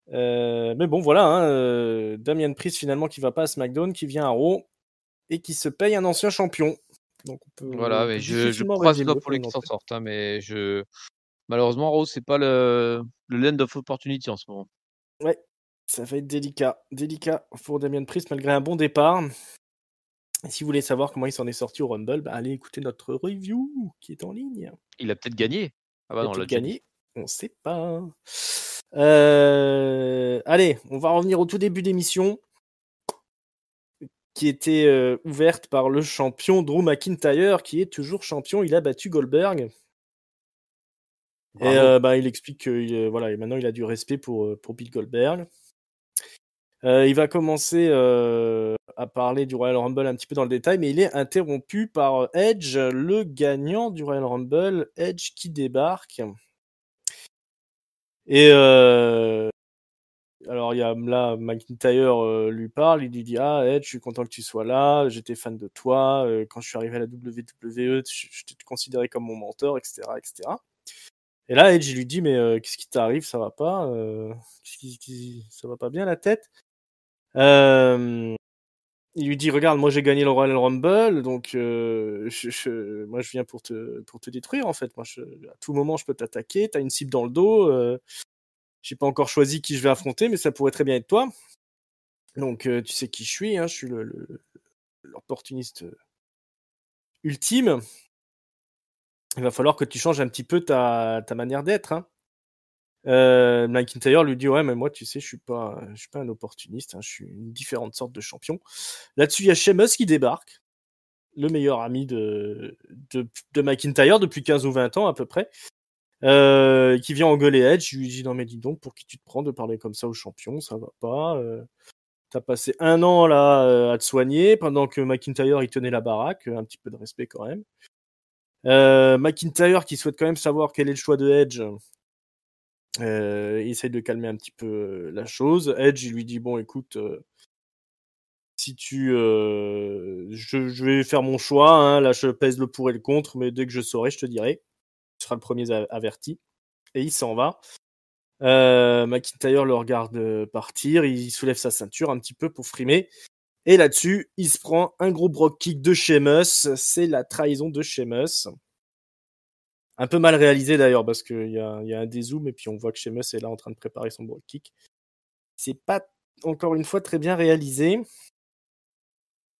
Speaker 1: Mais bon, voilà. Hein, Damien Priest, finalement, qui va pas à SmackDown, qui vient à Raw et qui se paye un ancien champion. Donc,
Speaker 2: Voilà,
Speaker 1: on
Speaker 2: mais
Speaker 1: peut
Speaker 2: je
Speaker 1: difficilement
Speaker 2: croise les doigts
Speaker 1: résumer
Speaker 2: pour
Speaker 1: pour
Speaker 2: lui
Speaker 1: une
Speaker 2: qu'il s'en
Speaker 1: entrée.
Speaker 2: sorte. Hein, mais malheureusement, Rose, c'est pas le land of opportunity en ce moment.
Speaker 1: Ouais, ça va être délicat. Délicat pour Damien Priest, malgré un bon départ. Et si vous voulez savoir comment il s'en est sorti au Rumble, bah, allez écouter notre review qui est en ligne.
Speaker 2: Il a peut-être gagné. Ah bah
Speaker 1: Il a
Speaker 2: non, on l'a
Speaker 1: peut-être
Speaker 2: déjà dit.
Speaker 1: gagné. On sait pas. Allez, on va revenir au tout début d'émission qui était ouverte par le champion Drew McIntyre qui est toujours champion. Il a battu Goldberg. Et
Speaker 2: Bravo.
Speaker 1: il explique que voilà, et maintenant il a du respect pour Bill Goldberg. Il va commencer à parler du Royal Rumble un petit peu dans le détail, mais il est interrompu par Edge, le gagnant du Royal Rumble, Edge qui débarque. Et alors il y a là McIntyre lui parle, il lui dit ah Edge, je suis content que tu sois là, j'étais fan de toi, quand je suis arrivé à la WWE, je t'ai considéré comme mon mentor, etc., etc. Et là Edge il lui dit mais qu'est-ce qui t'arrive, ça va pas, ça va pas bien la tête. Il lui dit regarde, moi j'ai gagné le Royal Rumble, donc moi je viens pour te détruire en fait. Moi à tout moment je peux t'attaquer, t'as une cible dans le dos, j'ai pas encore choisi qui je vais affronter, mais ça pourrait très bien être toi. Donc tu sais qui je suis, hein, je suis l'opportuniste ultime. il va falloir que tu changes un petit peu ta manière d'être. Hein. McIntyre lui dit ouais mais moi tu sais je suis pas un opportuniste, hein, je suis une différente sorte de champion. Là-dessus il y a Sheamus qui débarque, le meilleur ami de McIntyre depuis 15 ou 20 ans à peu près, qui vient engueuler Edge. Je lui dis non mais dis donc pour qui tu te prends de parler comme ça au champion, ça va pas. T'as passé 1 an là à te soigner pendant que McIntyre il tenait la baraque, un petit peu de respect quand même. McIntyre qui souhaite quand même savoir quel est le choix de Edge. Il essaye de calmer un petit peu la chose. Edge, il lui dit bon, écoute, si tu, je vais faire mon choix. Hein, là, je pèse le pour et le contre, mais dès que je saurai, je te dirai. Tu seras le premier averti. Et il s'en va. McIntyre le regarde partir. Il soulève sa ceinture un petit peu pour frimer. Et là-dessus, il se prend un gros brogue kick de Sheamus. C'est la trahison de Sheamus. Un peu mal réalisé d'ailleurs, parce qu'il y a un dézoom et puis on voit que Sheamus est là en train de préparer son brogue kick. C'est pas, encore une fois, très bien réalisé.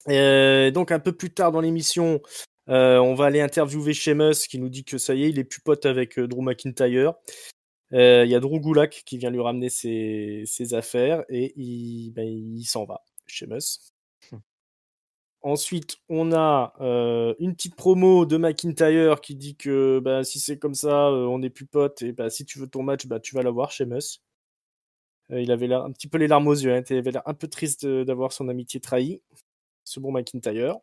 Speaker 1: Donc un peu plus tard dans l'émission, on va aller interviewer Sheamus qui nous dit que ça y est, il est plus pote avec Drew McIntyre. Il y a Drew Gulak qui vient lui ramener ses affaires et il s'en va, Sheamus. Ensuite, on a une petite promo de McIntyre qui dit que si c'est comme ça, on n'est plus potes et si tu veux ton match, tu vas l'avoir, Sheamus. Il avait l'air un petit peu les larmes aux yeux, hein, il avait l'air un peu triste d'avoir son amitié trahie, ce bon McIntyre.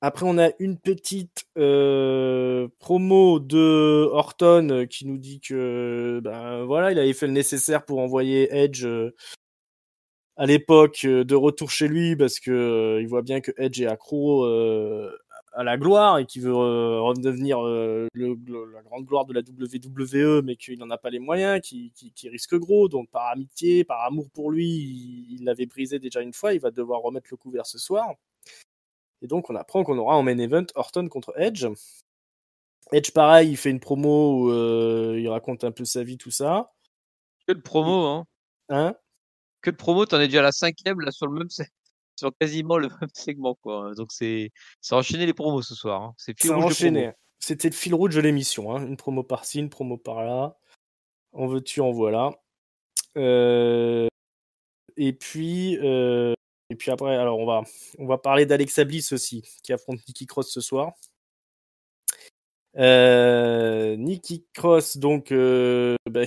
Speaker 1: Après, on a une petite promo de Orton qui nous dit que voilà, il avait fait le nécessaire pour envoyer Edge à l'époque de retour chez lui parce que il voit bien que Edge est accro à la gloire et qu'il veut redevenir la grande gloire de la WWE, mais qu'il n'en a pas les moyens, qu'il risque gros. Donc par amitié, par amour pour lui, il l'avait brisé déjà une fois, il va devoir remettre le couvert ce soir. Et donc on apprend qu'on aura en main event Orton contre Edge. Edge pareil, il fait une promo où il raconte un peu sa vie, tout ça.
Speaker 2: Que de promo, hein.
Speaker 1: Hein?
Speaker 2: Que de promo, t'en es déjà à la 5e, là, sur quasiment le même segment, quoi. Donc c'est enchaîné les promos ce soir. Hein. C'est fil
Speaker 1: Ça a
Speaker 2: rouge de promo.
Speaker 1: enchaîné. C'était le fil rouge de l'émission. Hein. Une promo par-ci, une promo par-là. En veux-tu, en voilà. Et puis après, alors on va parler d'Alexa Bliss aussi, qui affronte Nikki Cross ce soir. Nikki Cross donc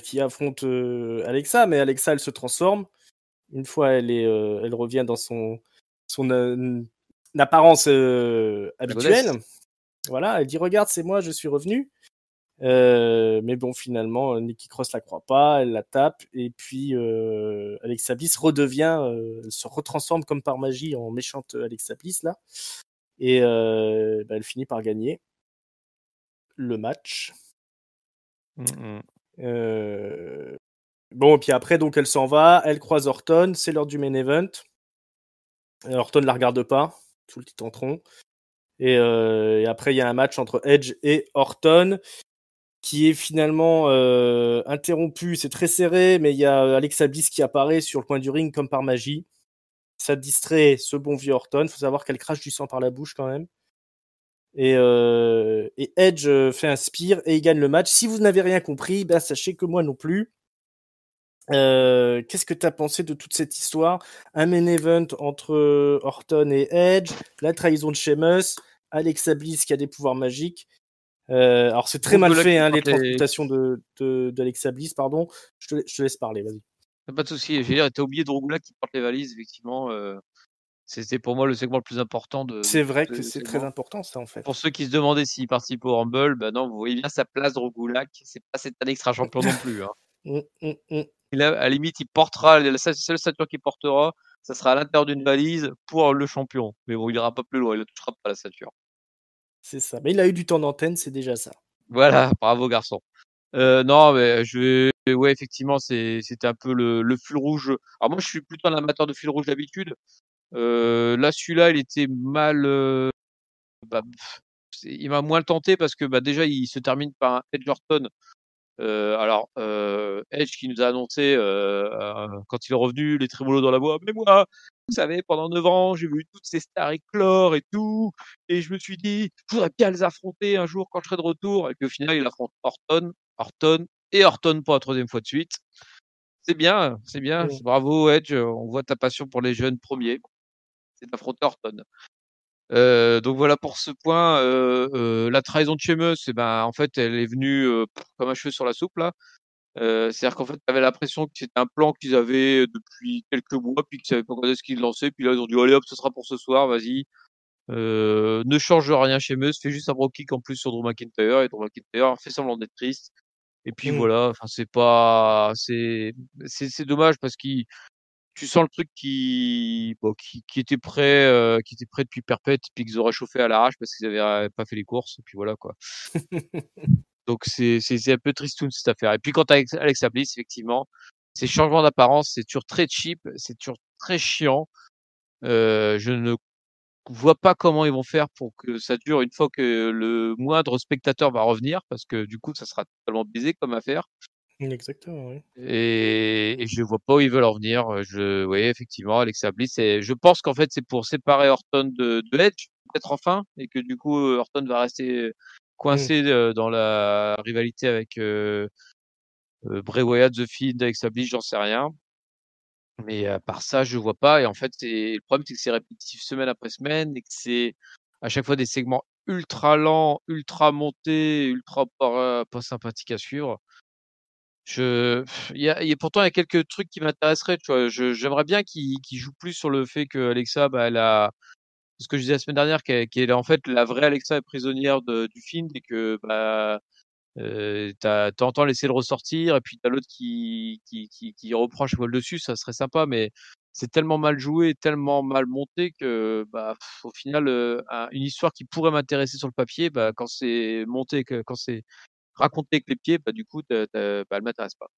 Speaker 1: qui affronte Alexa, mais Alexa elle se transforme. Une fois elle revient dans son apparence habituelle. Voilà, elle dit regarde c'est moi, je suis revenu. Mais bon, finalement, Nikki Cross la croit pas, elle la tape, et puis Alexa Bliss elle se retransforme comme par magie en méchante Alexa Bliss là, et elle finit par gagner le match. Bon, et puis après, donc elle s'en va, elle croise Orton, c'est l'heure du main event. Orton la regarde pas, tout le petit entron. Et après, il y a un match entre Edge et Orton qui est finalement interrompu. C'est très serré, mais il y a Alexa Bliss qui apparaît sur le coin du ring comme par magie. Ça distrait ce bon vieux Orton. Faut savoir qu'elle crache du sang par la bouche quand même. Et Edge fait un spear et il gagne le match. Si vous n'avez rien compris, sachez que moi non plus. Qu'est-ce que tu as pensé de toute cette histoire? Un main event entre Orton et Edge, la trahison de Sheamus, Alexa Bliss qui a des pouvoirs magiques. Alors c'est très mal fait, hein, les transmutations d'Alexa Bliss, pardon. Je te laisse parler, vas-y.
Speaker 2: Pas de souci. J'ai dire, t'as oublié Drogula qui porte les valises, effectivement. C'était pour moi le segment le plus important de.
Speaker 1: C'est vrai que c'est très important, ça, en fait.
Speaker 2: Pour ceux qui se demandaient s'il participe au Rumble, non, vous voyez bien sa place, Drogula. C'est pas cette année qui sera champion non plus. Hein. Là, à la limite, il portera la seule ceinture qu'il portera, ça sera à l'intérieur d'une valise pour le champion. Mais bon, il ira pas plus loin, il ne touchera pas la ceinture.
Speaker 1: C'est ça. Mais il a eu du temps d'antenne, c'est déjà ça.
Speaker 2: Voilà, bravo garçon. Non, mais ouais, effectivement, c'était un peu le fil rouge. Alors moi, je suis plutôt un amateur de fil rouge d'habitude. Là, celui-là, il était mal. Il m'a moins tenté parce que déjà, il se termine par un Edge Orton. Alors, Edge qui nous a annoncé quand il est revenu, les trémolos dans la voix, mais moi, vous savez, pendant 9 ans, j'ai vu toutes ces stars éclore et tout, et je me suis dit, je voudrais bien les affronter un jour quand je serai de retour. Et puis au final, il affronte Orton et Orton pour la 3e fois de suite. C'est bien, c'est bien.
Speaker 1: Mm.
Speaker 2: Bravo Edge, on voit ta passion pour les jeunes premiers. C'est d'affronter Orton. Donc voilà pour ce point. La trahison de Sheamus, eh ben, en fait, elle est venue comme un cheveu sur la soupe là. C'est-à-dire qu'en fait, tu avais l'impression que c'était un plan qu'ils avaient depuis quelques mois, puis qu'ils savaient pas quand est-ce qu'ils le lançaient. Puis là, ils ont dit allez hop, ce sera pour ce soir, vas-y. Ne change rien Sheamus, fais juste un bro kick en plus sur Drew McIntyre, et Drew McIntyre fait semblant d'être triste. Et puis
Speaker 1: Mm.
Speaker 2: voilà, enfin c'est pas, c'est dommage parce qu'il tu sens le truc qui était prêt depuis perpète, puis qu'ils auraient chauffé à l'arrache parce qu'ils avaient pas fait les courses, et puis voilà quoi. Donc c'est un peu tristoun cette affaire. Et puis quand t'as Alexa Bliss, effectivement, ces changements d'apparence, c'est toujours très cheap, c'est toujours très chiant. Je ne vois pas comment ils vont faire pour que ça dure une fois que le moindre spectateur va revenir, parce que du coup, ça sera totalement baisé comme affaire.
Speaker 1: Exactement, oui.
Speaker 2: Et je vois pas où ils veulent en venir. Oui, effectivement, Alexa Bliss. Je pense qu'en fait, c'est pour séparer Orton de Edge, peut-être enfin, et que du coup, Orton va rester
Speaker 1: Mm.
Speaker 2: coincé dans la rivalité avec Bray Wyatt, The Fiend, Alexa Bliss, j'en sais rien. Mais à part ça, je vois pas. Et en fait, le problème, c'est que c'est répétitif semaine après semaine, et que c'est à chaque fois des segments ultra lents, ultra montés, ultra pas sympathiques à suivre. Pourtant, il y a quelques trucs qui m'intéresseraient, tu vois. J'aimerais bien qu'ils jouent plus sur le fait que Alexa, bah, elle a, ce que je disais la semaine dernière, qu'elle est en fait la vraie Alexa est prisonnière du film, et que, bah, t'entends laisser le ressortir, et puis t'as l'autre qui reproche vol dessus, ça serait sympa, mais c'est tellement mal joué, tellement mal monté que, bah, au final, une histoire qui pourrait m'intéresser sur le papier, bah, quand c'est monté, quand c'est raconté avec les pieds, bah, du coup, bah, elle m'intéresse pas.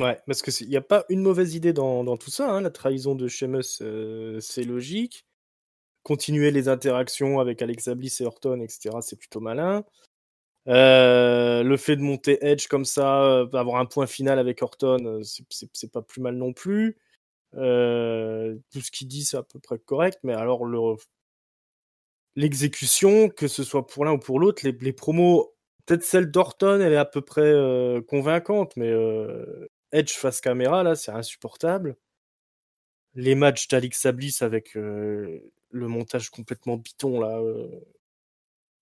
Speaker 1: Ouais, parce que il n'y a pas une mauvaise idée dans tout ça, hein. La trahison de Sheamus, c'est logique. Continuer les interactions avec Alexa Bliss et Orton, etc., c'est plutôt malin. Le fait de monter Edge comme ça, avoir un point final avec Orton, c'est pas plus mal non plus. Tout ce qu'il dit, c'est à peu près correct, mais alors l'exécution, que ce soit pour l'un ou pour l'autre, les promos, peut-être celle d'Orton, elle est à peu près convaincante, mais Edge face caméra, là, c'est insupportable. Les matchs d'Alexa Bliss avec le montage complètement bidon, là,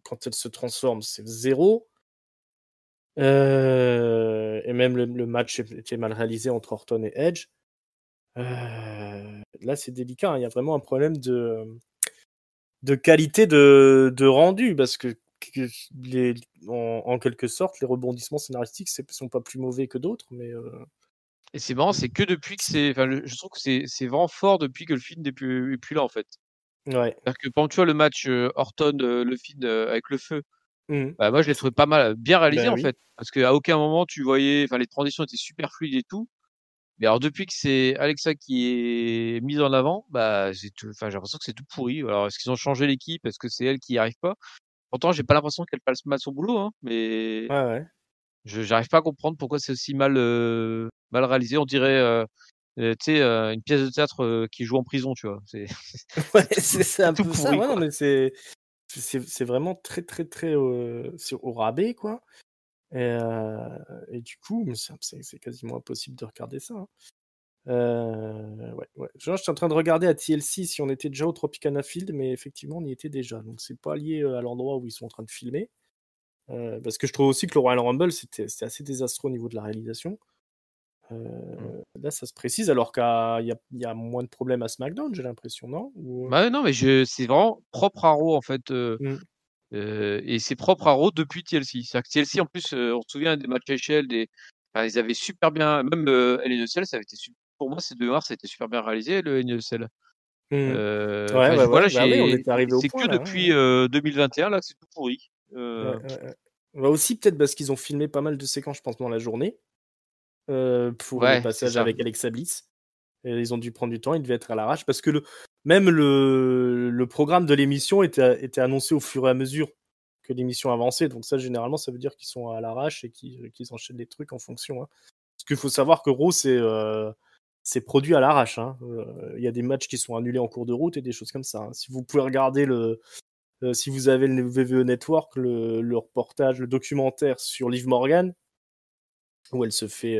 Speaker 1: quand elle se transforme, c'est zéro. Et même le match était mal réalisé entre Orton et Edge. Là, c'est délicat, hein. Il y a vraiment un problème de qualité de rendu, parce que en quelque sorte, les rebondissements scénaristiques sont pas plus mauvais que d'autres, mais
Speaker 2: Et c'est marrant, c'est que depuis que je trouve que c'est vraiment fort depuis que le film est plus là, en fait.
Speaker 1: ouais.
Speaker 2: C'est-à-dire que quand tu vois le match Orton, le film avec le feu,
Speaker 1: Mmh.
Speaker 2: bah, moi, je l'ai trouvé pas mal, bien réalisé,
Speaker 1: Bah
Speaker 2: en
Speaker 1: oui.
Speaker 2: fait. Parce qu'à aucun moment, tu voyais, les transitions étaient super fluides et tout. Mais alors, depuis que c'est Alexa qui est mise en avant, bah, j'ai l'impression que c'est tout pourri. Alors, est-ce qu'ils ont changé l'équipe? Est-ce que c'est elle qui y arrive pas? Pourtant, j'ai pas l'impression qu'elle fasse mal son boulot, hein, mais
Speaker 1: Ouais, ouais.
Speaker 2: j'arrive pas à comprendre pourquoi c'est aussi mal réalisé. On dirait, tu sais, une pièce de théâtre qui joue en prison, tu vois.
Speaker 1: Ouais,
Speaker 2: C'est tout,
Speaker 1: c'est
Speaker 2: c'est
Speaker 1: un
Speaker 2: tout
Speaker 1: peu ça.
Speaker 2: pourri,
Speaker 1: Ouais, non,
Speaker 2: quoi.
Speaker 1: mais c'est vraiment très, très, très c'est au rabais, quoi. Et, et du coup, mais c'est quasiment impossible de regarder ça, hein. Ouais, ouais. Genre, j'étais en train de regarder à TLC si on était déjà au Tropicana Field, mais effectivement, on y était déjà. Donc, c'est pas lié à l'endroit où ils sont en train de filmer. Parce que je trouve aussi que le Royal Rumble, c'était assez désastreux au niveau de la réalisation.
Speaker 2: Mmh.
Speaker 1: Là, ça se précise, alors il y a moins de problèmes à SmackDown, j'ai l'impression, non? Ou,
Speaker 2: Bah, ouais, non, mais c'est vraiment propre à Raw, en fait,
Speaker 1: Mmh.
Speaker 2: et c'est propre à Raw depuis TLC. C'est-à-dire que TLC, en plus, on se souvient des matchs à échelle, ils avaient super bien, même Hell in a Cell, ça avait été pour moi, ces 2 mars, ça a été super bien réalisé, le Hell in a Cell.
Speaker 1: Mmh. Ouais, ouais, ouais.
Speaker 2: Voilà,
Speaker 1: Bah oui, on était arrivé au
Speaker 2: c'est que
Speaker 1: point là,
Speaker 2: depuis
Speaker 1: hein.
Speaker 2: 2021, là, que c'est tout pourri.
Speaker 1: Ouais, ouais, ouais. Bah aussi, peut-être parce qu'ils ont filmé pas mal de séquences, je pense, dans la journée, pour le
Speaker 2: Ouais, c'est
Speaker 1: passage
Speaker 2: ça.
Speaker 1: avec Alexa Bliss. Et ils ont dû prendre du temps, ils devaient être à l'arrache, parce que même le programme de l'émission était annoncé au fur et à mesure que l'émission avançait. Donc ça, généralement, ça veut dire qu'ils sont à l'arrache et qu'ils enchaînent les trucs en fonction, hein. Parce qu'il faut savoir que Raw, c'est produit à l'arrache. Hein. Il y a des matchs qui sont annulés en cours de route et des choses comme ça. Hein. Si vous pouvez regarder si vous avez le VVE Network, le reportage, le documentaire sur Liv Morgan, où elle se fait.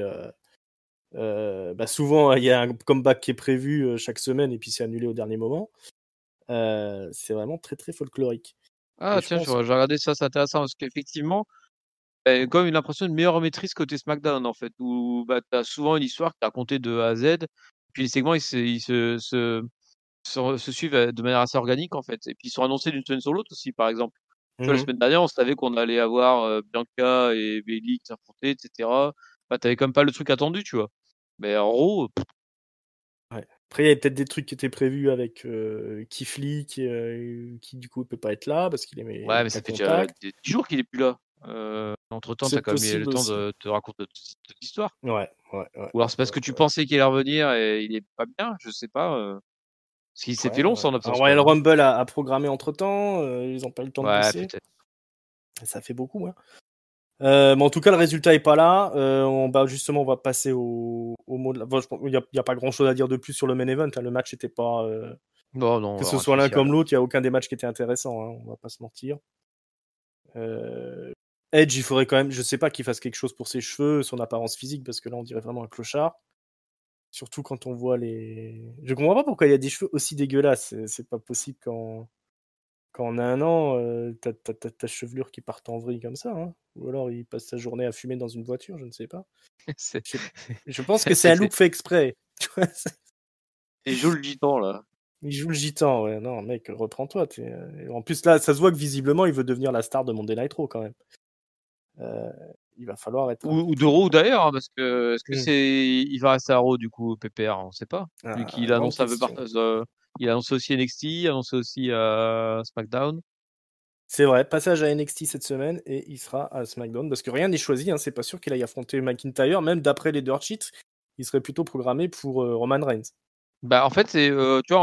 Speaker 1: Souvent, il y a un comeback qui est prévu chaque semaine et puis c'est annulé au dernier moment. C'est vraiment très très folklorique.
Speaker 2: Ah
Speaker 1: Et je
Speaker 2: tiens,
Speaker 1: pense.
Speaker 2: j'ai regardé ça, c'est intéressant parce qu'effectivement, quand même une impression de meilleure maîtrise côté SmackDown en fait, où bah, tu as souvent une histoire qui est racontée de A à Z, puis les segments ils se suivent de manière assez organique en fait, et puis ils sont annoncés d'une semaine sur l'autre aussi par exemple. Tu vois, la semaine dernière, on savait qu'on allait avoir Bianca et Bayley qui s'affrontaient, etc. Bah, t'avais quand même pas le truc attendu, tu vois. Mais en gros,
Speaker 1: Ouais. Après, il y avait peut-être des trucs qui étaient prévus avec Keith Lee qui du coup ne peut pas être là parce qu'il
Speaker 2: ouais, mais
Speaker 1: est
Speaker 2: ça
Speaker 1: à
Speaker 2: fait déjà
Speaker 1: contact.
Speaker 2: 10 jours qu'il est plus là. Entre-temps, t'as
Speaker 1: C'est
Speaker 2: quand même eu le
Speaker 1: possible
Speaker 2: temps
Speaker 1: aussi.
Speaker 2: de te raconter toute l'histoire.
Speaker 1: Ouais.
Speaker 2: Ou alors c'est parce que tu pensais qu'il allait revenir et il est pas bien, je sais pas. Parce qu'il s'est fait long son
Speaker 1: Un
Speaker 2: absence quand
Speaker 1: Royal
Speaker 2: même. Hein.
Speaker 1: Rumble a programmé entre temps, ils n'ont pas eu le temps de
Speaker 2: Ouais,
Speaker 1: bosser.
Speaker 2: peut-être.
Speaker 1: Ça fait beaucoup. Hein. Mais en tout cas, le résultat est pas là. Justement, on va passer au mot de la. Bon, il n'y a pas grand chose à dire de plus sur le main event. Hein. Le match n'était pas.
Speaker 2: Non, non,
Speaker 1: Que ce
Speaker 2: rien de
Speaker 1: soit l'un comme
Speaker 2: spécial.
Speaker 1: l'autre, il n'y a aucun des matchs qui était intéressant. Hein. On va pas se mentir. Euh, Edge, il faudrait quand même, je sais pas, qu'il fasse quelque chose pour ses cheveux, son apparence physique, parce que là, on dirait vraiment un clochard. Surtout quand on voit les. Je comprends pas pourquoi il y a des cheveux aussi dégueulasses. C'est pas possible quand on a un an, t'as ta chevelure qui part en vrille comme ça. Hein. Ou alors il passe sa journée à fumer dans une voiture, je ne sais pas.
Speaker 2: C'est
Speaker 1: Je, je pense que c'est
Speaker 2: c'est
Speaker 1: un
Speaker 2: clair.
Speaker 1: look fait exprès. Tu vois,
Speaker 2: Et Joe le gitan là.
Speaker 1: il joue le gitan, ouais. Non, mec, reprends-toi. En plus, là, ça se voit que visiblement, il veut devenir la star de Monday Night Raw quand même. Euh, il va falloir être un peu
Speaker 2: Ou de
Speaker 1: plus.
Speaker 2: Raw d'ailleurs, hein, parce que est-ce que
Speaker 1: Hmm.
Speaker 2: il va rester à Raw du coup, PPR, on sait pas. Vu
Speaker 1: Ah,
Speaker 2: qu'il
Speaker 1: grande
Speaker 2: annonce un peu
Speaker 1: question.
Speaker 2: partout. Il a annoncé aussi NXT, il a annoncé aussi SmackDown.
Speaker 1: C'est vrai, passage à NXT cette semaine et il sera à SmackDown parce que rien n'est choisi. Hein, c'est pas sûr qu'il aille affronter McIntyre, même d'après les dirt sheets, il serait plutôt programmé pour Roman Reigns.
Speaker 2: Bah en fait c'est tu vois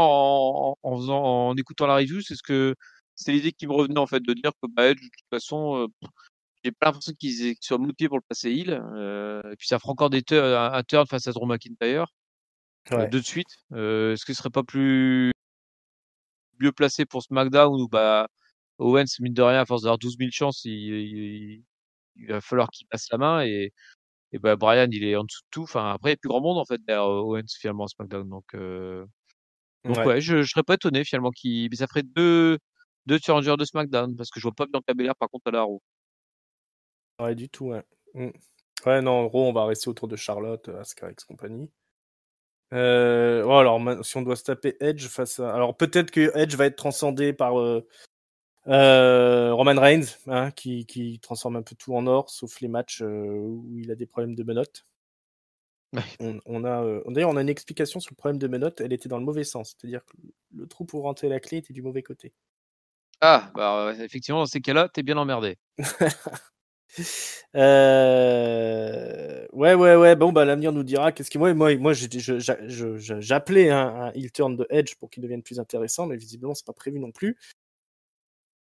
Speaker 2: en écoutant la review, c'est l'idée qui me revenait en fait de dire que bah Edge, de toute façon j'ai pas l'impression qu'ils soient motivés pour le passer heel et puis ça fera encore un turn face à Drew McIntyre
Speaker 1: Ouais.
Speaker 2: de suite. Est-ce que ce serait pas plus mieux placé pour SmackDown où bah Owens mine de rien à force d'avoir 12 000 chances il va falloir qu'il passe la main et bah Brian il est en dessous de tout. Enfin après il y a plus grand monde en fait derrière Owens finalement à SmackDown donc
Speaker 1: Ouais.
Speaker 2: ouais, je serais pas étonné finalement mais ça ferait deux challengers de SmackDown parce que je vois pas Bianca Belair par contre à la Raw.
Speaker 1: Ouais, du tout, ouais. Mm. Ouais, non, en gros, on va rester autour de Charlotte, Asuka et compagnie. Alors, si on doit se taper Edge face à. Alors, peut-être que Edge va être transcendé par Roman Reigns, hein, qui transforme un peu tout en or, sauf les matchs où il a des problèmes de menottes. D'ailleurs, on a une explication sur le problème de menottes, elle était dans le mauvais sens, c'est-à-dire que le trou pour rentrer la clé était du mauvais côté.
Speaker 2: Ah bah effectivement dans ces cas-là t'es bien emmerdé.
Speaker 1: Ouais. Bon, bah, l'avenir nous dira. Qu'est-ce que moi, j'appelais un heel turn de Edge pour qu'il devienne plus intéressant, mais visiblement, c'est pas prévu non plus.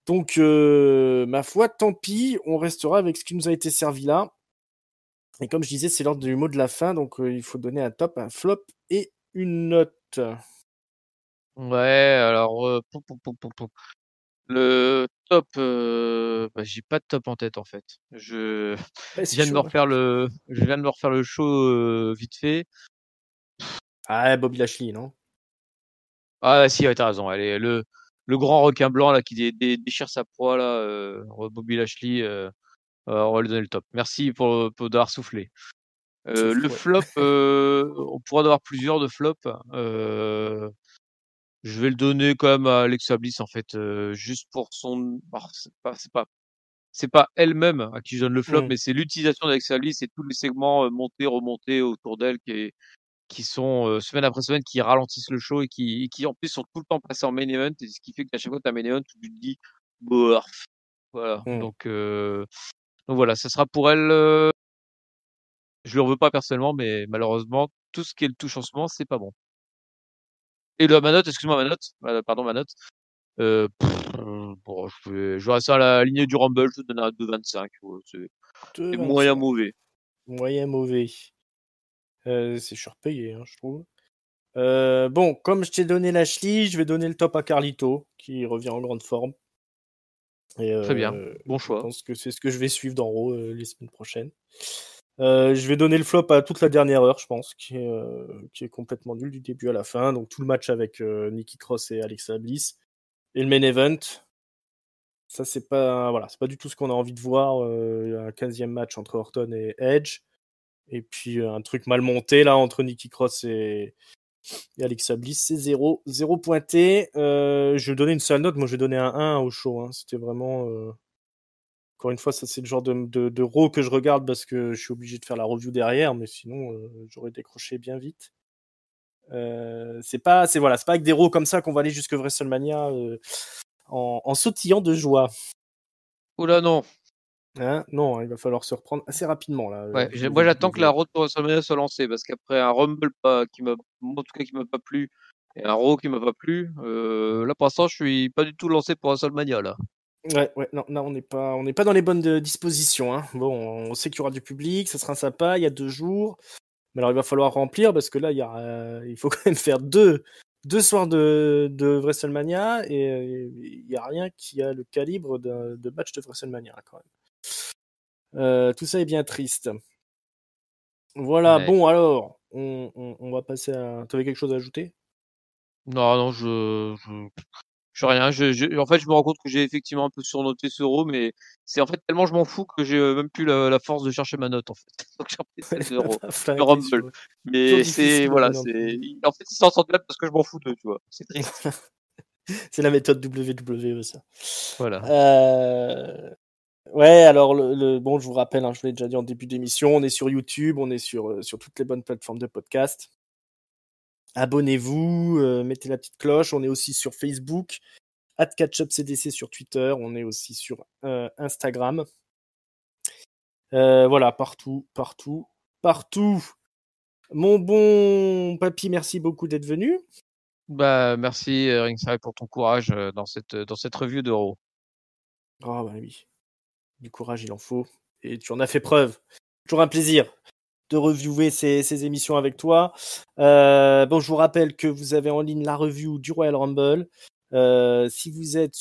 Speaker 1: Donc, ma foi, tant pis. On restera avec ce qui nous a été servi là. Et comme je disais, c'est l'ordre du mot de la fin, donc il faut donner un top, un flop et une note.
Speaker 2: Ouais, alors le top bah, j'ai pas de top en tête en fait.
Speaker 1: Ouais, c'est chaud. Hein.
Speaker 2: Je viens de me refaire le show vite fait.
Speaker 1: Ah, Bobby Lashley, non?
Speaker 2: Ah si, ouais, t'as raison. Allez, le grand requin blanc là qui déchire sa proie là, Bobby Lashley, on va lui donner le top. Merci pour d'avoir soufflé. Le
Speaker 1: Ouais.
Speaker 2: flop, on pourra en avoir plusieurs de flops. Je vais le donner quand même à Alexa Bliss en fait, juste pour son. Alors, c'est pas elle-même à qui je donne le flop,
Speaker 1: Hmm.
Speaker 2: mais c'est l'utilisation d'Alexa Bliss et tous les segments montés, remontés autour d'elle qui sont semaine après semaine qui ralentissent le show et qui en plus sont tout le temps passés en main event et ce qui fait qu'à chaque fois que tu as main event tu te dis bof voilà
Speaker 1: Hmm.
Speaker 2: donc voilà ça sera pour elle je leur veux pas personnellement mais malheureusement tout ce qu'elle touche en ce moment c'est pas bon et ma note excuse-moi ma note pardon ma note bon je vais rester à la lignée du Rumble je te donne un 2,25 ouais, c'est moyen
Speaker 1: 2,25.
Speaker 2: mauvais
Speaker 1: Moyen mauvais. C'est surpayé, hein, je trouve. Bon, comme je t'ai donné Lashley, je vais donner le top à Carlito, qui revient en grande forme. Et
Speaker 2: Très bien, bon
Speaker 1: je
Speaker 2: choix.
Speaker 1: pense que c'est ce que je vais suivre dans Raw les semaines prochaines. Je vais donner le flop à toute la dernière heure, je pense, qui est complètement nul du début à la fin. Donc tout le match avec Nikki Cross et Alexa Bliss. Et le main event, ça c'est pas du tout ce qu'on a envie de voir. Un 15e match entre Orton et Edge. Et puis un truc mal monté là entre Nikki Cross et Alexa Bliss, c'est 0 pointé. Je vais donner une seule note, moi je vais donner un 1 au show. Hein. C'était vraiment... Encore une fois, ça c'est le genre de Raw que je regarde parce que je suis obligé de faire la review derrière, mais sinon j'aurais décroché bien vite. C'est pas avec des Raw comme ça qu'on va aller jusque WrestleMania en sautillant de joie.
Speaker 2: Oula non.
Speaker 1: Hein, non, hein, il va falloir se reprendre assez rapidement là.
Speaker 2: Ouais, moi j'attends que la road pour WrestleMania soit lancée parce qu'après un Rumble qui m'a pas plu et un Raw qui m'a pas plu, là pour l'instant je suis pas du tout lancé pour WrestleMania là.
Speaker 1: Ouais, non, on n'est pas dans les bonnes dispositions. Hein. Bon, on sait qu'il y aura du public, ça sera sympa, il y a 2 jours. Mais alors il va falloir remplir parce que là il faut quand même faire deux soirs de WrestleMania et il n'y a rien qui a le calibre de match de WrestleMania quand même. Tout ça est bien triste. Voilà,
Speaker 2: Ouais.
Speaker 1: bon alors, on va passer à... T'avais quelque chose à ajouter?
Speaker 2: Non, je rien. En fait, je me rends compte que j'ai effectivement un peu surnoté ce Raw, mais c'est en fait tellement je m'en fous que j'ai même plus la force de chercher ma note en fait. Donc j'ai repris celle de
Speaker 1: Flingué
Speaker 2: Rumble.
Speaker 1: toujours
Speaker 2: Mais c'est
Speaker 1: difficile
Speaker 2: voilà,
Speaker 1: maintenant.
Speaker 2: en fait ils s'en sortent même parce que je m'en fous d'eux, tu vois. C'est triste.
Speaker 1: C'est la méthode WWE ça.
Speaker 2: Voilà.
Speaker 1: Ouais, alors bon, je vous rappelle, hein, je vous l'ai déjà dit en début d'émission, on est sur YouTube, on est sur toutes les bonnes plateformes de podcast. Abonnez-vous, mettez la petite cloche. On est aussi sur Facebook, @catchupcdc sur Twitter. On est aussi sur Instagram. Voilà, partout. Mon bon papy, merci beaucoup d'être venu.
Speaker 2: Bah merci Ringside pour ton courage dans cette review de Raw.
Speaker 1: Ah bah oui, du courage il en faut. Et tu en as fait preuve. Toujours un plaisir de reviewer ces émissions avec toi. Bon, je vous rappelle que vous avez en ligne la review du Royal Rumble. Si vous êtes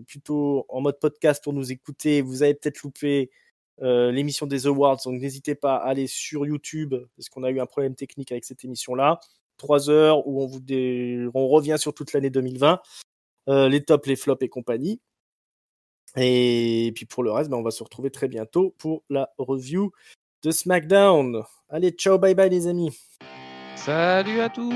Speaker 1: plutôt en mode podcast pour nous écouter, vous avez peut-être loupé l'émission des Awards, donc n'hésitez pas à aller sur YouTube, parce qu'on a eu un problème technique avec cette émission-là. 3 heures où on revient sur toute l'année 2020, les tops, les flops et compagnie. Et puis pour le reste, on va se retrouver très bientôt pour la review de SmackDown. Allez, ciao, bye bye les amis.
Speaker 2: Salut à tous.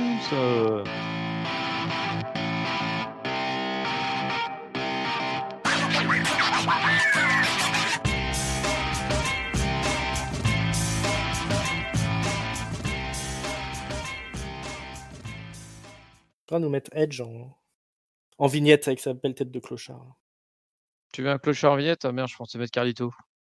Speaker 1: On va nous mettre Edge en vignette avec sa belle tête de clochard.
Speaker 2: Tu veux un clochard en vignette? Ah merde, je pensais mettre Carlito.